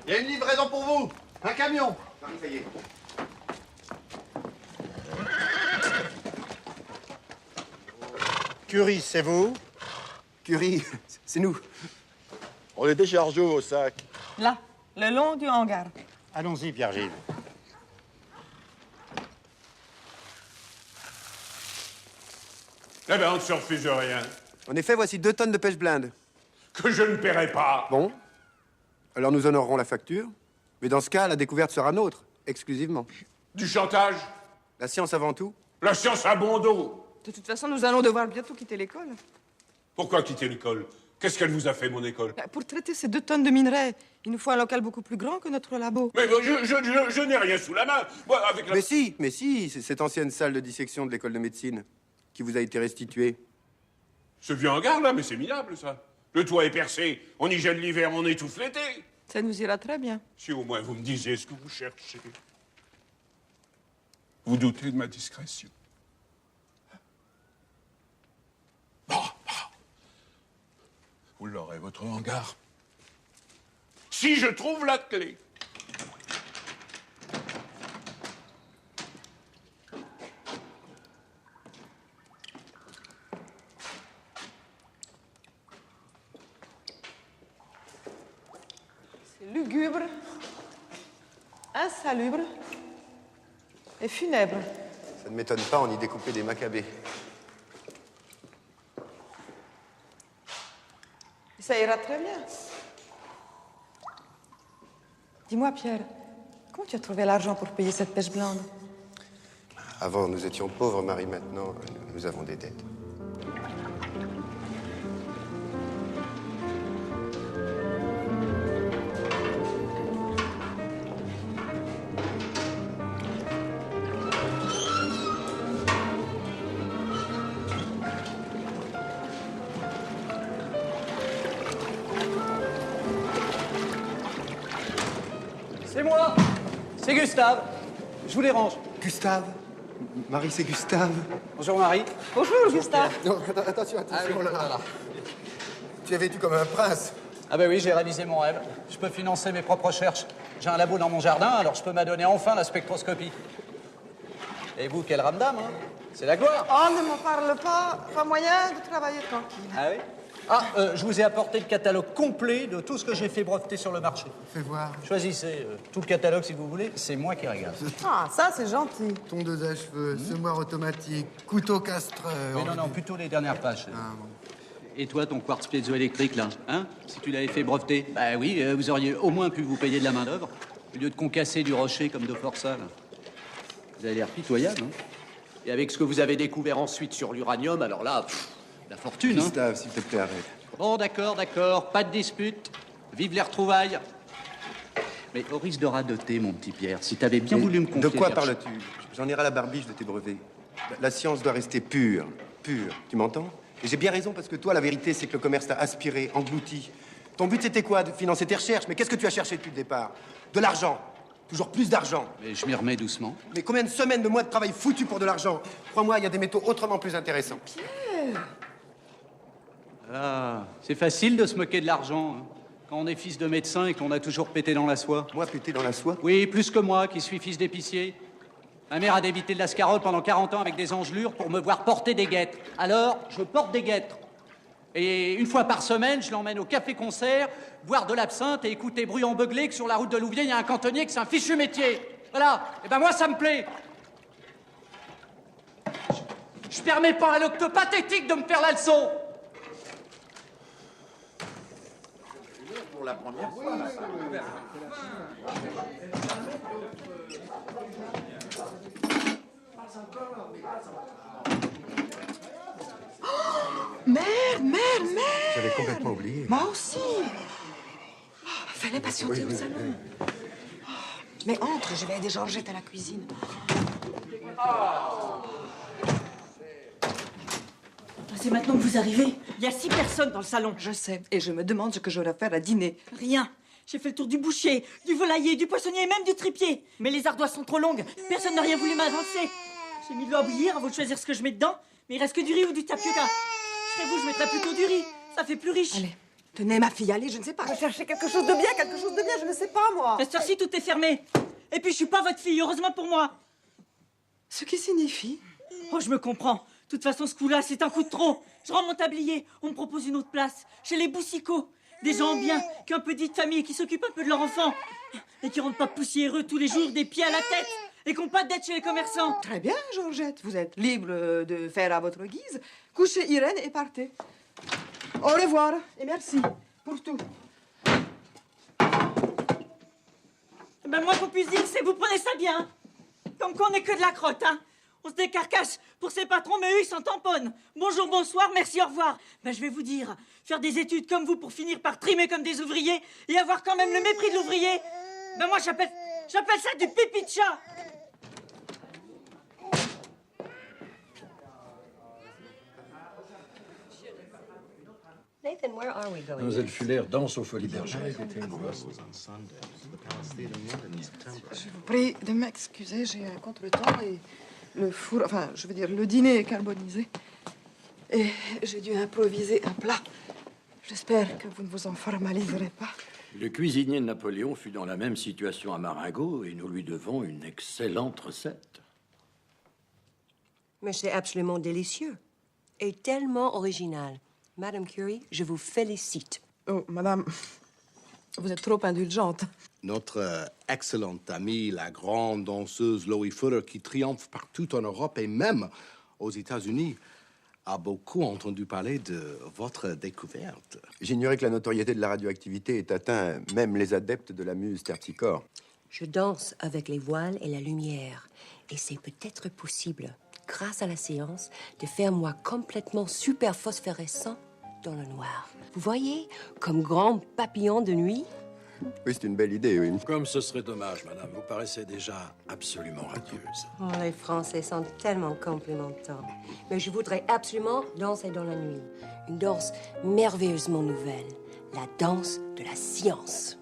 Il y a une livraison pour vous. Un camion. Marie, ça y est. Curie, c'est vous? Curie, c'est nous. On est déchargé au sac. Là, le long du hangar. Allons-y, Pierre-Gilles. Eh ben, on ne se refuse rien. En effet, voici 2 tonnes de pêche blinde. Que je ne paierai pas. Bon. Alors nous honorerons la facture. Mais dans ce cas, la découverte sera nôtre, exclusivement. Du chantage? La science avant tout. La science a bon dos. De toute façon, nous allons devoir bientôt quitter l'école. Pourquoi quitter l'école? Qu'est-ce qu'elle vous a fait, mon école? Pour traiter ces 2 tonnes de minerais, il nous faut un local beaucoup plus grand que notre labo. Mais je n'ai rien sous la main. Moi, avec la... Mais si, c'est cette ancienne salle de dissection de l'école de médecine qui vous a été restituée. Ce vieux hangar, là, mais c'est minable, ça. Le toit est percé, on y gèle l'hiver, on étouffe l'été. Ça nous ira très bien. Si au moins vous me disiez ce que vous cherchez. Vous doutez de ma discrétion. Bon. Vous l'aurez, votre hangar. Si je trouve la clé. C'est lugubre, insalubre et funèbre. Ça ne m'étonne pas, on y découpait des macabées. Ça ira très bien. Dis-moi, Pierre, comment tu as trouvé l'argent pour payer cette pêche blinde? Avant, nous étions pauvres, Marie. Maintenant, nous avons des dettes. C'est moi. C'est Gustave. Je vous dérange. Gustave? Marie, c'est Gustave. Bonjour, Marie. Bonjour, Gustave. Non, attention, oh là là. Tu es vêtu comme un prince. Ah ben oui, j'ai réalisé mon rêve. Je peux financer mes propres recherches. J'ai un labo dans mon jardin, alors je peux m'adonner enfin la spectroscopie. Et vous, quelle ramdam, hein? C'est la gloire. Oh, ne m'en parle pas. Pas moyen de travailler tranquille. Ah oui? Ah, je vous ai apporté le catalogue complet de tout ce que j'ai fait breveter sur le marché. Fais voir. Choisissez tout le catalogue si vous voulez, c'est moi qui régale. Ah, ça, c'est gentil. Tondeuse à cheveux, semoir automatique, couteau castreur. Mais non, plutôt les dernières pages. Ah, bon. Et toi, ton quartz piezoélectrique, là, hein? Si tu l'avais fait breveter, bah oui, vous auriez au moins pu vous payer de la main-d'œuvre, au lieu de concasser du rocher comme de Forçat, là. Vous avez l'air pitoyable, hein? Et avec ce que vous avez découvert ensuite sur l'uranium, alors là, La fortune, hein. Gustave, s'il te plaît, arrête. Bon, d'accord, pas de dispute. Vive les retrouvailles. Mais au risque de radoter, mon petit Pierre, si t'avais bien voulu me confier... De quoi parles-tu? J'en irai à la barbiche de tes brevets. La science doit rester pure, pure. Tu m'entends? Et j'ai bien raison parce que toi, la vérité, c'est que le commerce t'a aspiré, englouti. Ton but, c'était quoi? De financer tes recherches. Mais qu'est-ce que tu as cherché depuis le départ? De l'argent. Toujours plus d'argent. Mais je m'y remets doucement. Mais combien de semaines, de mois de travail foutu pour de l'argent? Crois-moi, il y a des métaux autrement plus intéressants. Pierre! Ah, c'est facile de se moquer de l'argent, hein, quand on est fils de médecin et qu'on a toujours pété dans la soie. Moi, pété dans la soie? Oui, plus que moi, qui suis fils d'épicier. Ma mère a débité de la scarole pendant 40 ans avec des engelures pour me voir porter des guêtres. Alors, je porte des guêtres. Et une fois par semaine, je l'emmène au café-concert, boire de l'absinthe et écouter Bruant beugler que sur la route de Louviers, il y a un cantonnier que c'est un fichu métier. Voilà. Et ben moi, ça me plaît. Je permets pas à l'octo pathétique de me faire la leçon. Pour la première fois. Merde! J'avais complètement oublié. Moi aussi. Fallait patienter au salon. Mais entre, je vais aider Georgette à la cuisine. C'est maintenant que vous arrivez. Il y a 6 personnes dans le salon. Je sais, et je me demande ce que j'aurai à faire à dîner. Rien. J'ai fait le tour du boucher, du volailler, du poissonnier et même du tripier. Mais les ardoises sont trop longues. Personne n'a rien voulu m'avancer. J'ai mis de l'eau à bouillir, à vous de choisir ce que je mets dedans. Mais il reste que du riz ou du tapioca. Je serais vous, je mettrais plutôt du riz. Ça fait plus riche. Allez, tenez ma fille, allez, je ne sais pas. Je vais chercher quelque chose de bien, je ne sais pas, moi. À cette heure-ci, tout est fermé. Et puis, je suis pas votre fille, heureusement pour moi. Ce qui signifie? Oh, je me comprends. De toute façon, ce coup-là, c'est un coup de trop. Je rends mon tablier. On me propose une autre place. Chez les Boussicots. Des gens bien, qui ont un peu de famille, qui s'occupent un peu de leur enfant. Et qui rentrent pas poussiéreux tous les jours, des pieds à la tête. Et qui n'ont pas de dette chez les commerçants. Très bien, Georgette. Vous êtes libre de faire à votre guise. Couchez Irène et partez. Au revoir et merci pour tout. Ben moi, qu'on puisse dire, c'est vous prenez ça bien. Comme qu'on n'est que de la crotte, hein. On se décarcasse pour ses patrons, mais eux, ils s'en tamponnent. Bonjour, bonsoir, merci, au revoir. Ben, je vais vous dire, faire des études comme vous pour finir par trimer comme des ouvriers et avoir quand même le mépris de l'ouvrier, ben moi, j'appelle ça du pipi de chat. Nathan, where are we going? Mademoiselle Fuller danse aux Folies Bergères. Je vous prie de m'excuser, j'ai un contretemps et le four, enfin, je veux dire, le dîner est carbonisé. Et j'ai dû improviser un plat. J'espère que vous ne vous en formaliserez pas. Le cuisinier de Napoléon fut dans la même situation à Marengo et nous lui devons une excellente recette. Mais c'est absolument délicieux et tellement original. Madame Curie, je vous félicite. Oh, madame, vous êtes trop indulgente. Notre excellente amie, la grande danseuse Loie Fuller, qui triomphe partout en Europe et même aux États-Unis, a beaucoup entendu parler de votre découverte. J'ignorais que la notoriété de la radioactivité ait atteint même les adeptes de la muse terpsichore. Je danse avec les voiles et la lumière. Et c'est peut-être possible, grâce à la séance, de faire moi complètement super phosphorescent dans le noir. Vous voyez, comme grand papillon de nuit. Oui, c'est une belle idée, oui. Comme ce serait dommage, madame. Vous paraissez déjà absolument radieuse. Oh, les Français sont tellement complimentants. Mais je voudrais absolument danser dans la nuit. Une danse merveilleusement nouvelle. La danse de la science.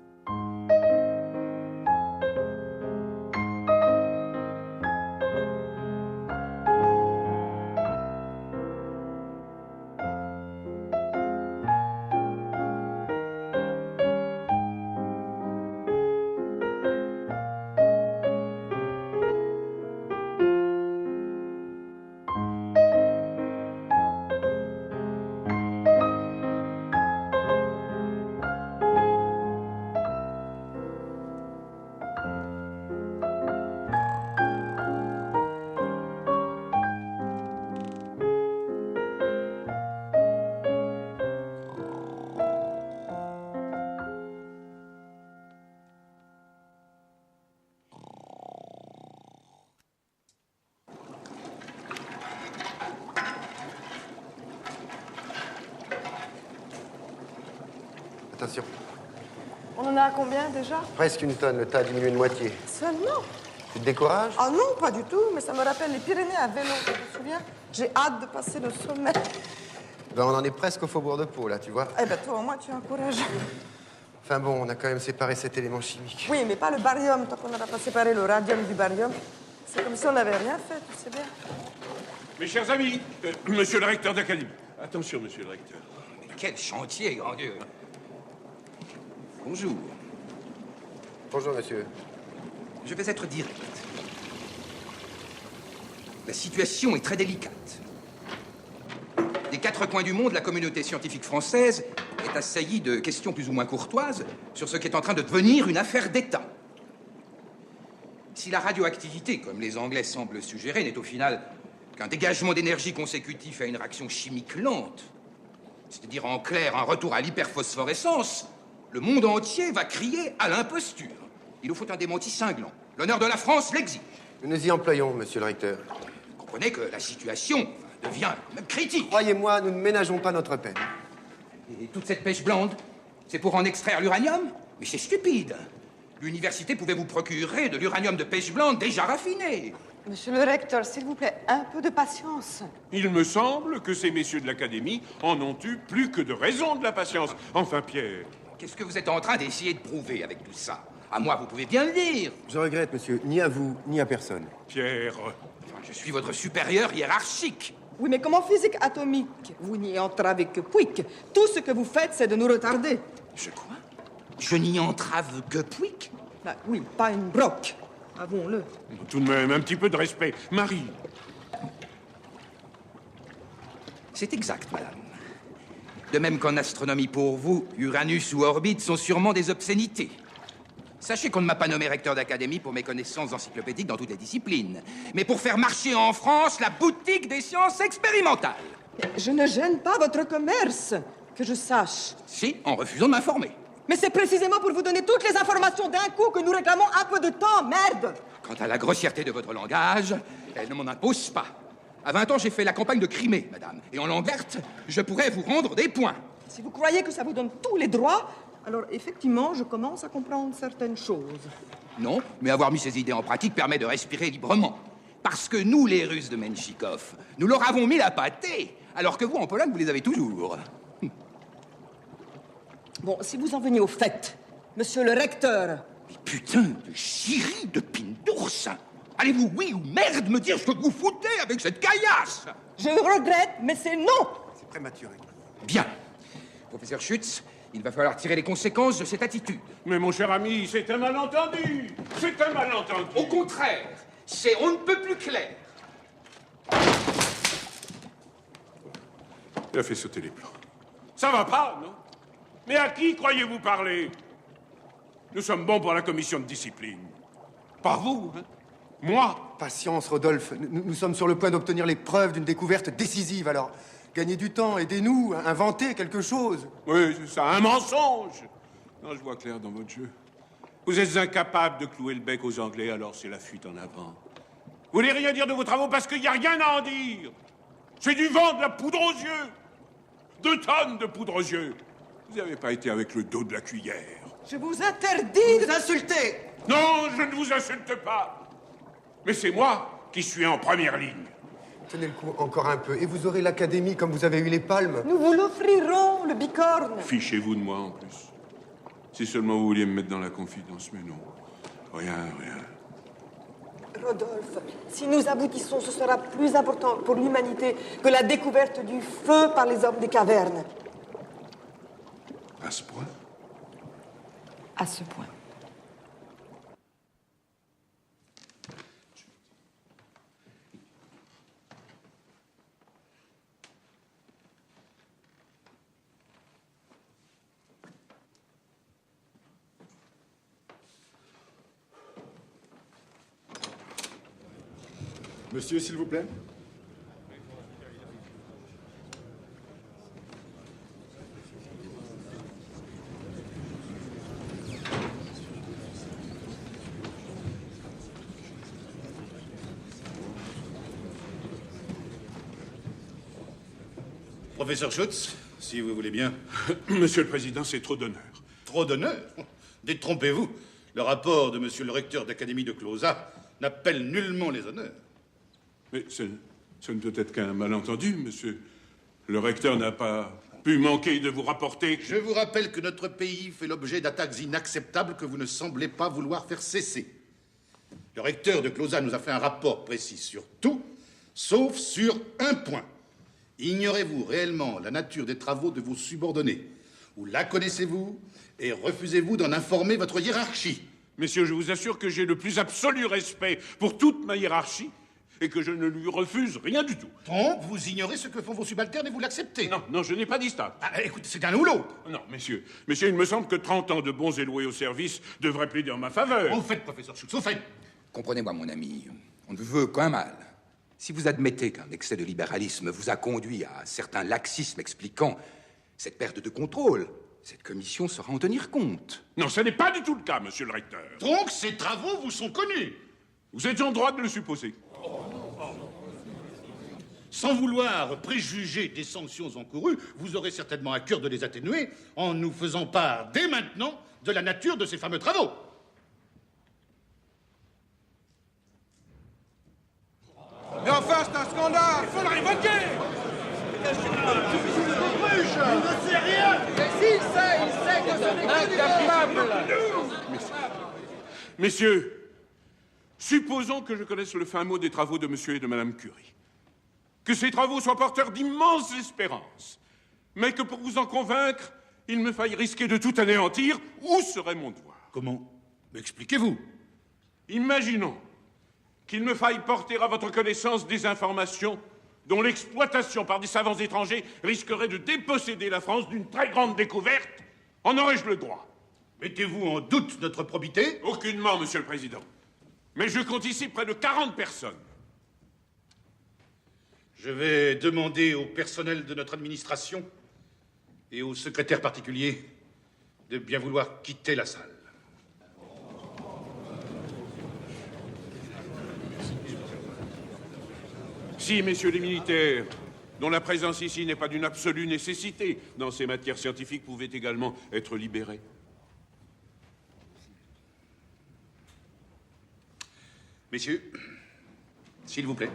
Attention. On en a à combien déjà? Presque une tonne, le tas a diminué de moitié. Seulement? Tu te décourages? Ah non, pas du tout, mais ça me rappelle les Pyrénées à vélo, tu te souviens? J'ai hâte de passer le sommet. Ben, on en est presque au faubourg de Pau, là, tu vois. Eh ben toi, au moins, tu as un courage. Enfin bon, on a quand même séparé cet élément chimique. Oui, mais pas le barium, tant qu'on n'aura pas séparé le radium du barium. C'est comme si on n'avait rien fait, tu sais bien. Mes chers amis, monsieur le recteur d'académie. Attention, monsieur le recteur. Mais quel chantier, grand Dieu. Bonjour. Bonjour, monsieur. Je vais être direct. La situation est très délicate. Des quatre coins du monde, la communauté scientifique française est assaillie de questions plus ou moins courtoises sur ce qui est en train de devenir une affaire d'État. Si la radioactivité, comme les Anglais semblent suggérer, n'est au final qu'un dégagement d'énergie consécutif à une réaction chimique lente, c'est-à-dire en clair un retour à l'hyperphosphorescence, le monde entier va crier à l'imposture. Il nous faut un démenti cinglant. L'honneur de la France l'exige. Nous nous y employons, monsieur le recteur. Vous comprenez que la situation devient même critique. Croyez-moi, nous ne ménageons pas notre peine. Et toute cette pêche blonde, c'est pour en extraire l'uranium? Mais c'est stupide. L'université pouvait vous procurer de l'uranium de pêche blonde déjà raffiné. Monsieur le recteur, s'il vous plaît, un peu de patience. Il me semble que ces messieurs de l'académie en ont eu plus que de raison de la patience. Enfin, Pierre. Qu'est-ce que vous êtes en train d'essayer de prouver avec tout ça? À moi, vous pouvez bien le dire. Je regrette, monsieur, ni à vous, ni à personne. Pierre. Enfin, je suis votre supérieur hiérarchique. Oui, mais comme en physique atomique, vous n'y entravez que pouic. Tout ce que vous faites, c'est de nous retarder. Je quoi? Je n'y entrave que pouic? Bah oui, pas une broque. Avouons-le. Tout de même, un petit peu de respect. Marie. C'est exact, madame. De même qu'en astronomie pour vous, Uranus ou orbite sont sûrement des obscénités. Sachez qu'on ne m'a pas nommé recteur d'académie pour mes connaissances encyclopédiques dans toutes les disciplines, mais pour faire marcher en France la boutique des sciences expérimentales. Je ne gêne pas votre commerce, que je sache. Si, en refusant de m'informer. Mais c'est précisément pour vous donner toutes les informations d'un coup que nous réclamons un peu de temps, merde! Quant à la grossièreté de votre langage, elle ne m'en impose pas. À 20 ans, j'ai fait la campagne de Crimée, madame. Et en langue verte, je pourrais vous rendre des points. Si vous croyez que ça vous donne tous les droits, alors effectivement, je commence à comprendre certaines choses. Non, mais avoir mis ces idées en pratique permet de respirer librement. Parce que nous, les Russes de Menchikov, nous leur avons mis la pâtée, alors que vous, en Pologne, vous les avez toujours. Bon, si vous en veniez au fait, monsieur le recteur... Mais putain de chirie de pine d'ours! Allez-vous, oui ou merde, me dire ce que vous foutez avec cette caillasse? Je regrette, mais c'est non! C'est prématuré. Bien. Professeur Schütz, il va falloir tirer les conséquences de cette attitude. Mais mon cher ami, c'est un malentendu. C'est un malentendu. Au contraire, c'est on ne peut plus clair. Il a fait sauter les plans. Ça va pas, non? Mais à qui croyez-vous parler? Nous sommes bons pour la commission de discipline. Pas vous, hein? Moi? Patience, Rodolphe. Nous sommes sur le point d'obtenir les preuves d'une découverte décisive, alors gagnez du temps, aidez-nous, inventez quelque chose. Oui, c'est ça, un mensonge. Non, je vois clair dans votre jeu. Vous êtes incapable de clouer le bec aux Anglais, alors c'est la fuite en avant. Vous voulez rien dire de vos travaux parce qu'il n'y a rien à en dire. C'est du vent, de la poudre aux yeux. 2 tonnes de poudre aux yeux. Vous n'avez pas été avec le dos de la cuillère. Je vous interdis de insulter. Non, je ne vous insulte pas. Mais c'est moi qui suis en première ligne. Tenez le coup encore un peu, et vous aurez l'académie comme vous avez eu les palmes. Nous vous l'offrirons, le bicorne. Fichez-vous de moi, en plus. Si seulement vous vouliez me mettre dans la confidence, mais non. Rien. Rodolphe, si nous aboutissons, ce sera plus important pour l'humanité que la découverte du feu par les hommes des cavernes. À ce point? À ce point. Monsieur, s'il vous plaît. Professeur Schütz, Si vous voulez bien. Monsieur le Président, c'est trop d'honneur. Trop d'honneur? Détrompez-vous. Le rapport de monsieur le recteur d'Académie de Closat n'appelle nullement les honneurs. Mais ce ne peut être qu'un malentendu, monsieur. Le recteur n'a pas pu manquer de vous rapporter... Je vous rappelle que notre pays fait l'objet d'attaques inacceptables que vous ne semblez pas vouloir faire cesser. Le recteur de Closat nous a fait un rapport précis sur tout, sauf sur un point. Ignorez-vous réellement la nature des travaux de vos subordonnés? Ou la connaissez-vous et refusez-vous d'en informer votre hiérarchie? Messieurs, je vous assure que j'ai le plus absolu respect pour toute ma hiérarchie et que je ne lui refuse rien du tout. Donc, vous ignorez ce que font vos subalternes et vous l'acceptez? Non, je n'ai pas dit ça. Ah, écoutez, c'est un ou l'autre. Non, messieurs, il me semble que 30 ans de bons et loyaux services devraient plaider en ma faveur. Au fait, professeur Schultz, au fait. Comprenez-moi, mon ami, on ne veut qu'un mal. Si vous admettez qu'un excès de libéralisme vous a conduit à certains laxismes expliquant cette perte de contrôle, cette commission saura en tenir compte. Non, ce n'est pas du tout le cas, monsieur le recteur. Donc, ces travaux vous sont connus? Vous êtes en droit de le supposer. Sans vouloir préjuger des sanctions encourues, vous aurez certainement à cœur de les atténuer en nous faisant part, dès maintenant, de la nature de ces fameux travaux. Mais enfin, c'est un scandale! Faut le révoquer! Il ne sait rien! Mais s'il sait, il sait que ce n'est que du Messieurs, supposons que je connaisse le fin mot des travaux de monsieur et de madame Curie. Que ces travaux soient porteurs d'immenses espérances. Mais que pour vous en convaincre, il me faille risquer de tout anéantir, où serait mon devoir? Comment? Expliquez-vous. Imaginons qu'il me faille porter à votre connaissance des informations dont l'exploitation par des savants étrangers risquerait de déposséder la France d'une très grande découverte. En aurais-je le droit? Mettez-vous en doute notre probité? Aucunement, monsieur le Président. Mais je compte ici près de 40 personnes. Je vais demander au personnel de notre administration et au secrétaire particulier de bien vouloir quitter la salle. Si, messieurs les militaires, dont la présence ici n'est pas d'une absolue nécessité dans ces matières scientifiques, pouvaient également être libérés. Messieurs, s'il vous plaît.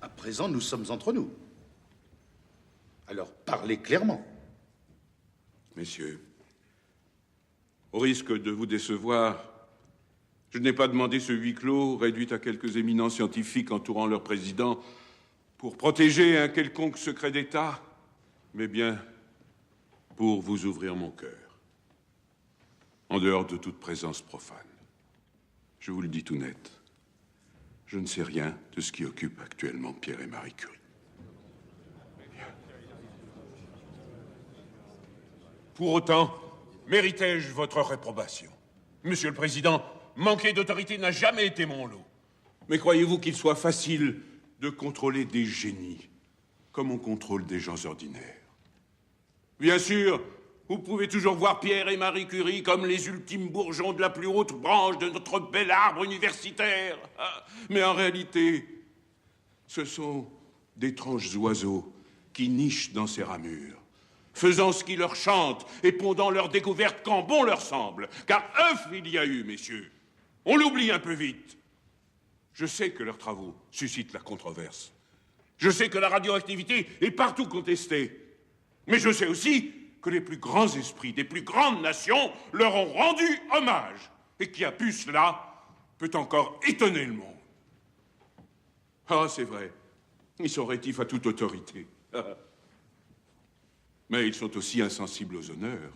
À présent, nous sommes entre nous. Alors, parlez clairement. Messieurs, au risque de vous décevoir, je n'ai pas demandé ce huis clos réduit à quelques éminents scientifiques entourant leur président pour protéger un quelconque secret d'État, mais bien pour vous ouvrir mon cœur, en dehors de toute présence profane. Je vous le dis tout net, je ne sais rien de ce qui occupe actuellement Pierre et Marie Curie. Pour autant, méritais-je votre réprobation? Monsieur le Président, manquer d'autorité n'a jamais été mon lot. Mais croyez-vous qu'il soit facile de contrôler des génies comme on contrôle des gens ordinaires? Bien sûr, vous pouvez toujours voir Pierre et Marie Curie comme les ultimes bourgeons de la plus haute branche de notre bel arbre universitaire. Mais en réalité, ce sont d'étranges oiseaux qui nichent dans ces ramures, faisant ce qui leur chante et pondant leurs découvertes quand bon leur semble. Car œuf il y a eu, messieurs. On l'oublie un peu vite. Je sais que leurs travaux suscitent la controverse. Je sais que la radioactivité est partout contestée. Mais je sais aussi que les plus grands esprits des plus grandes nations leur ont rendu hommage. Et qui a pu cela peut encore étonner le monde. Ah, c'est vrai. Ils sont rétifs à toute autorité. Mais ils sont aussi insensibles aux honneurs.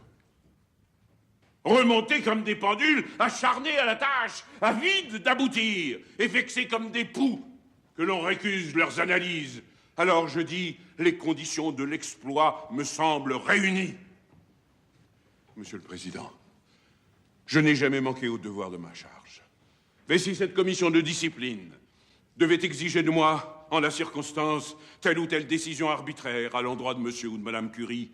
Remontés comme des pendules, acharnés à la tâche, avides d'aboutir, et vexés comme des poux que l'on récuse leurs analyses. Alors je dis, les conditions de l'exploit me semblent réunies. Monsieur le Président, je n'ai jamais manqué au devoir de ma charge. Mais si cette commission de discipline devait exiger de moi, en la circonstance, telle ou telle décision arbitraire à l'endroit de monsieur ou de madame Curie,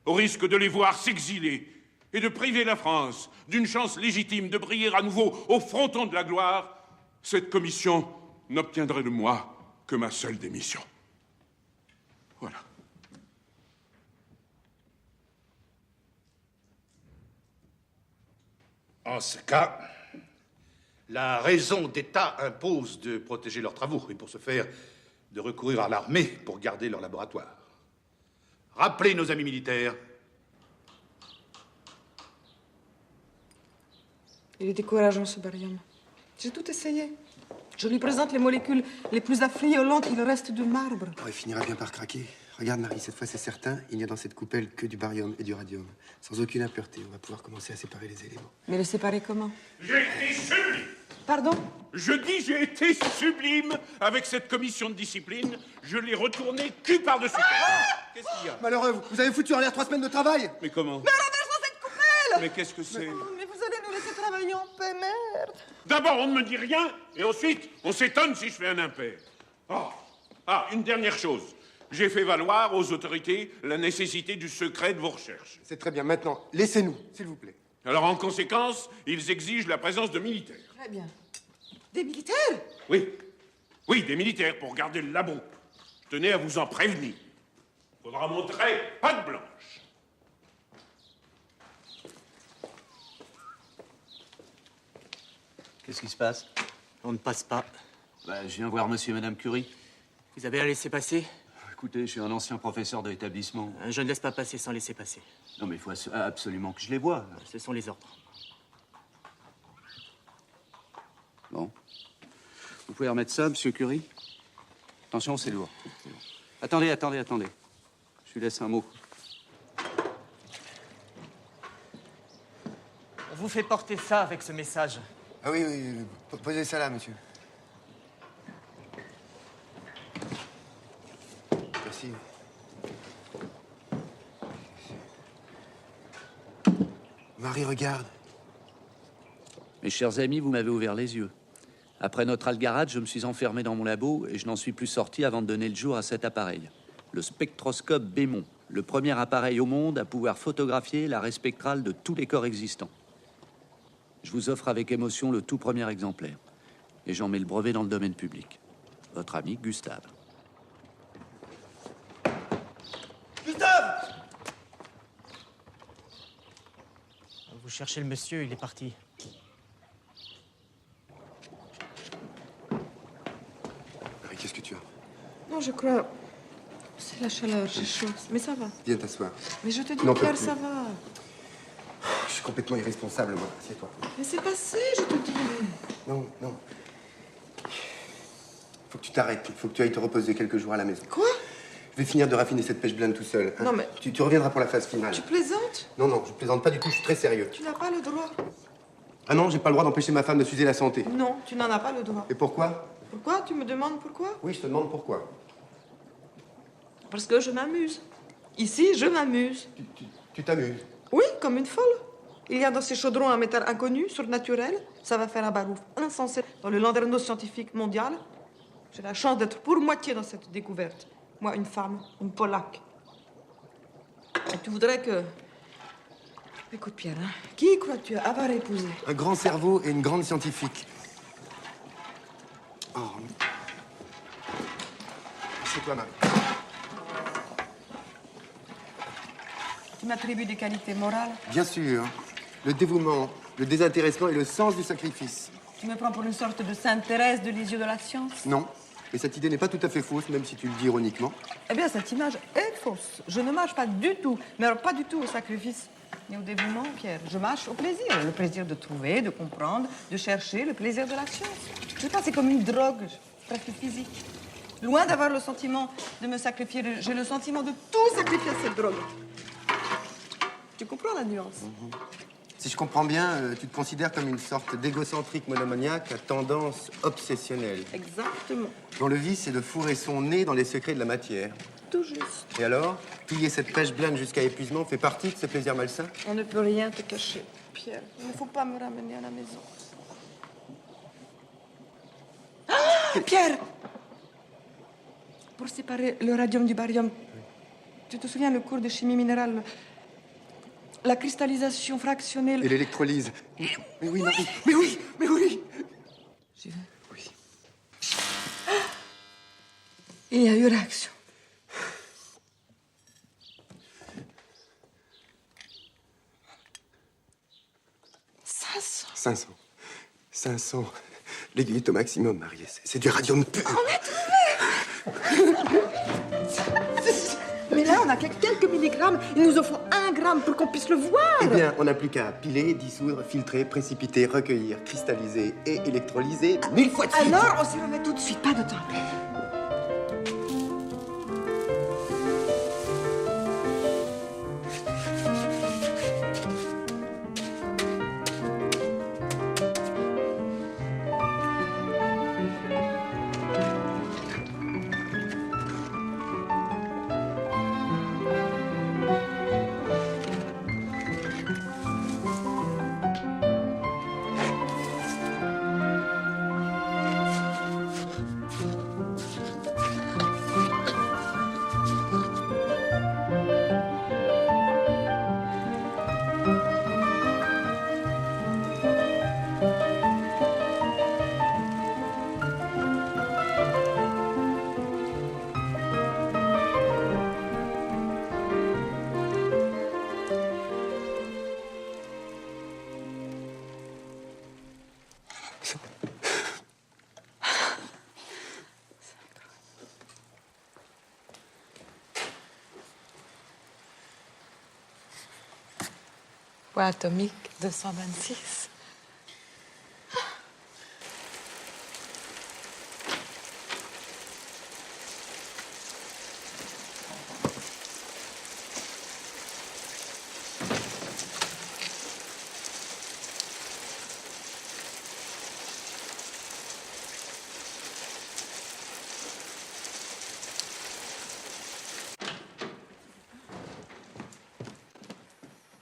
au risque de les voir s'exiler et de priver la France d'une chance légitime de briller à nouveau au fronton de la gloire, cette commission n'obtiendrait de moi que ma seule démission. Voilà. En ce cas, la raison d'État impose de protéger leurs travaux et pour ce faire, de recourir à l'armée pour garder leur laboratoire. Rappelez nos amis militaires. Il est décourageant, ce barium. J'ai tout essayé. Je lui présente les molécules les plus affriolantes, il reste de marbre. Oh, il finira bien par craquer. Regarde, Marie, cette fois, c'est certain, il n'y a dans cette coupelle que du barium et du radium. Sans aucune impureté, on va pouvoir commencer à séparer les éléments. Mais les séparer comment? J'ai été sublime. Pardon? Je dis j'ai été sublime avec cette commission de discipline. Je l'ai retournée cul par-dessus tête. Qu'est-ce qu'il y a? Malheureux, vous avez foutu en l'air 3 semaines de travail. Mais comment? Mais renversons cette coupelle! Mais qu'est-ce que c'est? Oh, mais vous allez nous laisser travailler en paix, merde! D'abord, on ne me dit rien, et ensuite, on s'étonne si je fais un impair. Oh. Ah, une dernière chose. J'ai fait valoir aux autorités la nécessité du secret de vos recherches. C'est très bien. Maintenant, laissez-nous, s'il vous plaît. Alors, en conséquence, ils exigent la présence de militaires. Très bien. Des militaires? Oui. Oui, des militaires pour garder le labo. Tenez à vous en prévenir. Faudra montrer patte blanche. Qu'est-ce qui se passe? On ne passe pas. Bah, je viens voir monsieur et madame Curie. Vous avez à laisser passer? Écoutez, je suis un ancien professeur de l'établissement. Je ne laisse pas passer sans laisser passer. Non, mais il faut absolument que je les voie. Ce sont les ordres. Bon. Vous pouvez remettre ça, monsieur Curie? Attention, c'est lourd. Attendez. Je lui laisse un mot. On vous fait porter ça avec ce message. Ah oui, posez ça là, monsieur. Merci. Marie, regarde. Mes chers amis, vous m'avez ouvert les yeux. Après notre algarade, je me suis enfermé dans mon labo et je n'en suis plus sorti avant de donner le jour à cet appareil. Le spectroscope Bémon, le premier appareil au monde à pouvoir photographier l'arrêt spectral de tous les corps existants. Je vous offre avec émotion le tout premier exemplaire. Et j'en mets le brevet dans le domaine public. Votre ami Gustave. Gustave! Vous cherchez le monsieur, il est parti. Marie, qu'est-ce que tu as? Non, je crois... C'est la chaleur, j'ai chaud. Mais ça va. Viens t'asseoir. Mais je te dis, Non, Pierre, plus. ça va. Je suis complètement irresponsable, moi. Assieds-toi. Mais c'est passé, je te dis. Non. Faut que tu t'arrêtes. Il faut que tu ailles te reposer quelques jours à la maison. Quoi? Je vais finir de raffiner cette pêche blinde tout seul. Hein. Non, mais... Tu reviendras pour la phase finale. Tu plaisantes? Non, je plaisante pas du tout. Je suis très sérieux. Tu n'as pas le droit. Ah non, j'ai pas le droit d'empêcher ma femme de s'user la santé. Non, tu n'en as pas le droit. Et pourquoi? Pourquoi? Tu me demandes pourquoi? Oui, je te demande pourquoi. Parce que je m'amuse. Ici, je m'amuse. Tu t'amuses? Oui, comme une folle. Il y a dans ces chaudrons un métal inconnu, surnaturel. Ça va faire un barouf insensé dans le landerneau scientifique mondial. J'ai la chance d'être pour moitié dans cette découverte. Moi, une femme, une polaque. Et tu voudrais que... Écoute, Pierre, hein, qui crois-tu avoir épousé? Un grand cerveau et une grande scientifique. Oh. C'est toi, Marie. Tu m'attribues des qualités morales? Bien sûr. Le dévouement, le désintéressement et le sens du sacrifice. Tu me prends pour une sorte de Sainte Thérèse de Lisieux de la science? Non. Mais cette idée n'est pas tout à fait fausse, même si tu le dis ironiquement. Eh bien, cette image est fausse. Je ne marche pas du tout, mais alors pas du tout au sacrifice ni au dévouement, Pierre. Je marche au plaisir. Le plaisir de trouver, de comprendre, de chercher, le plaisir de la science. Je sais pas, c'est comme une drogue, presque physique. Loin d'avoir le sentiment de me sacrifier, j'ai le sentiment de tout sacrifier à cette drogue. Tu comprends la nuance? Si je comprends bien, tu te considères comme une sorte d'égocentrique monomaniaque à tendance obsessionnelle. Exactement. Dont le vice est de fourrer son nez dans les secrets de la matière. Tout juste. Et alors, piller cette pêche blinde jusqu'à épuisement fait partie de ce plaisir malsain? On ne peut rien te cacher, Pierre. Il ne faut pas me ramener à la maison. Ah, Pierre! Pour séparer le radium du barium, tu te souviens le cours de chimie minérale? la cristallisation fractionnelle. Et l'électrolyse. Mais oui, Marie. Mais oui, mais oui. J'y vais. Oui. Il y a eu réaction. « 500. L'aiguille au maximum, Marie. C'est du radium pur. On a trouvé. Mais là, on a quelques milligrammes. Il nous en faut 1 gramme pour qu'on puisse le voir. Eh bien, on n'a plus qu'à piler, dissoudre, filtrer, précipiter, recueillir, cristalliser et électrolyser 1000 fois de suite. Alors, on s'y remet tout de suite. Pas de temps à perdre. Poids atomique 226.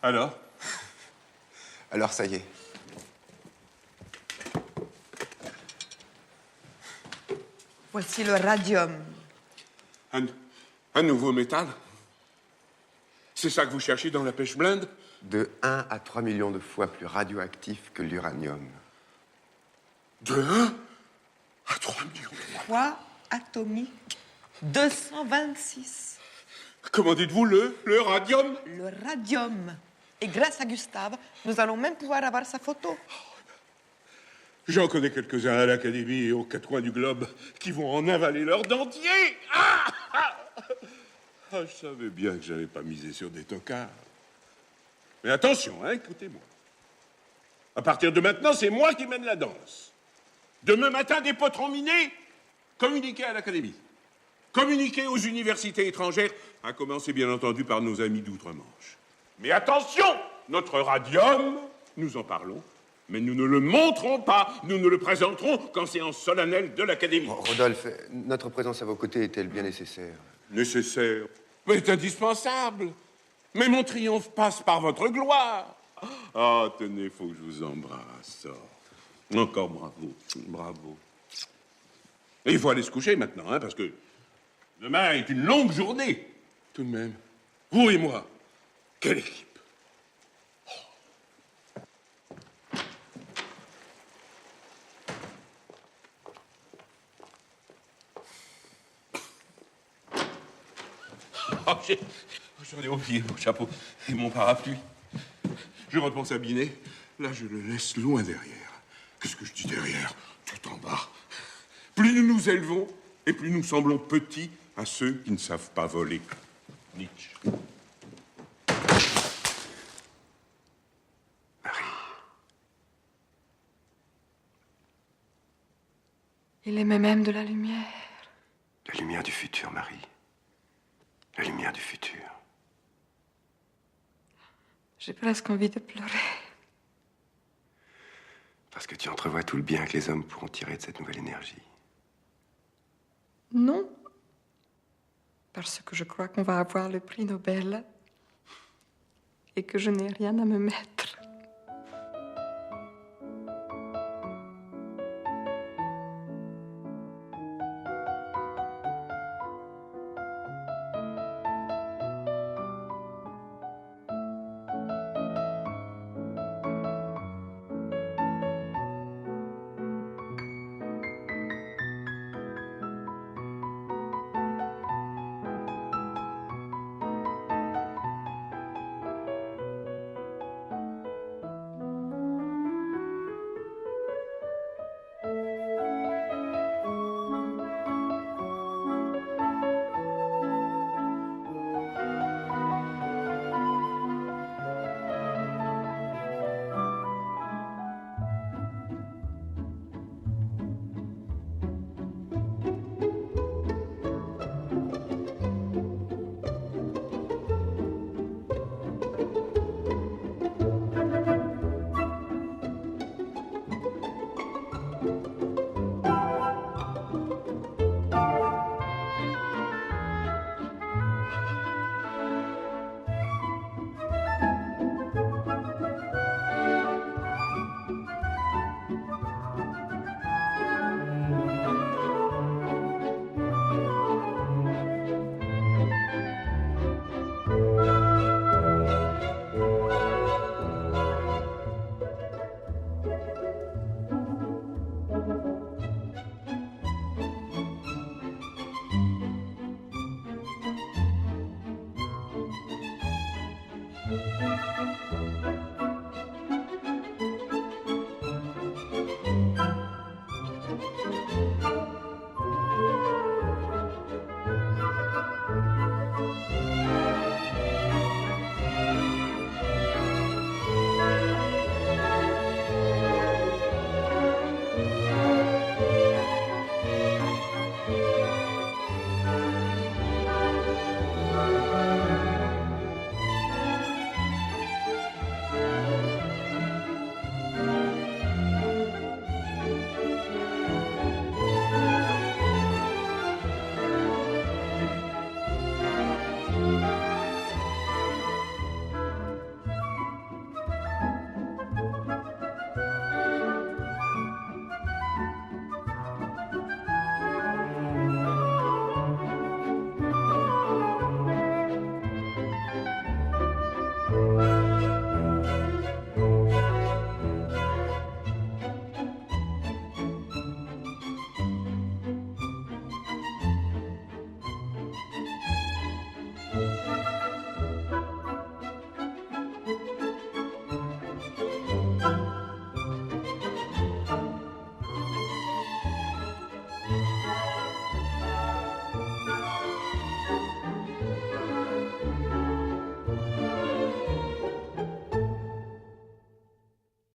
Alors? Alors, ça y est. Voici le radium. Un nouveau métal? C'est ça que vous cherchez dans la pêche blinde? De 1 à 3 millions de fois plus radioactif que l'uranium. De 1 à 3 millions? Poids atomique 226. Comment dites-vous le radium? Le radium. Et grâce à Gustave, nous allons même pouvoir avoir sa photo. J'en connais quelques-uns à l'Académie et aux 4 coins du globe qui vont en avaler leur dentier. Je savais bien que j'avais pas misé sur des tocards. Mais attention, hein, écoutez-moi. À partir de maintenant, c'est moi qui mène la danse. Demain matin, des potrons minés, communiquez à l'Académie. Communiquez aux universités étrangères, à commencer bien entendu par nos amis d'outre-Manche. Mais attention, notre radium, nous en parlons, mais nous ne le montrons pas, nous ne le présenterons qu'en séance solennelle de l'Académie. Rodolphe, notre présence à vos côtés est-elle bien nécessaire? Nécessaire? Mais c'est indispensable. Mais mon triomphe passe par votre gloire. Ah, tenez, faut que je vous embrasse. Encore bravo, bravo. Et il faut aller se coucher maintenant, hein, parce que demain est une longue journée. Tout de même, vous et moi, quelle équipe! Oh, j'en ai oublié mon chapeau et mon parapluie. Je repense à Binet. Là, je le laisse loin derrière. Qu'est-ce que je dis derrière? Tout en bas. Plus nous nous élevons, et plus nous semblons petits à ceux qui ne savent pas voler. Nietzsche. Il aimait même de la lumière. La lumière du futur, Marie. La lumière du futur. J'ai presque envie de pleurer. Parce que tu entrevois tout le bien que les hommes pourront tirer de cette nouvelle énergie. Non. Parce que je crois qu'on va avoir le prix Nobel et que je n'ai rien à me mettre.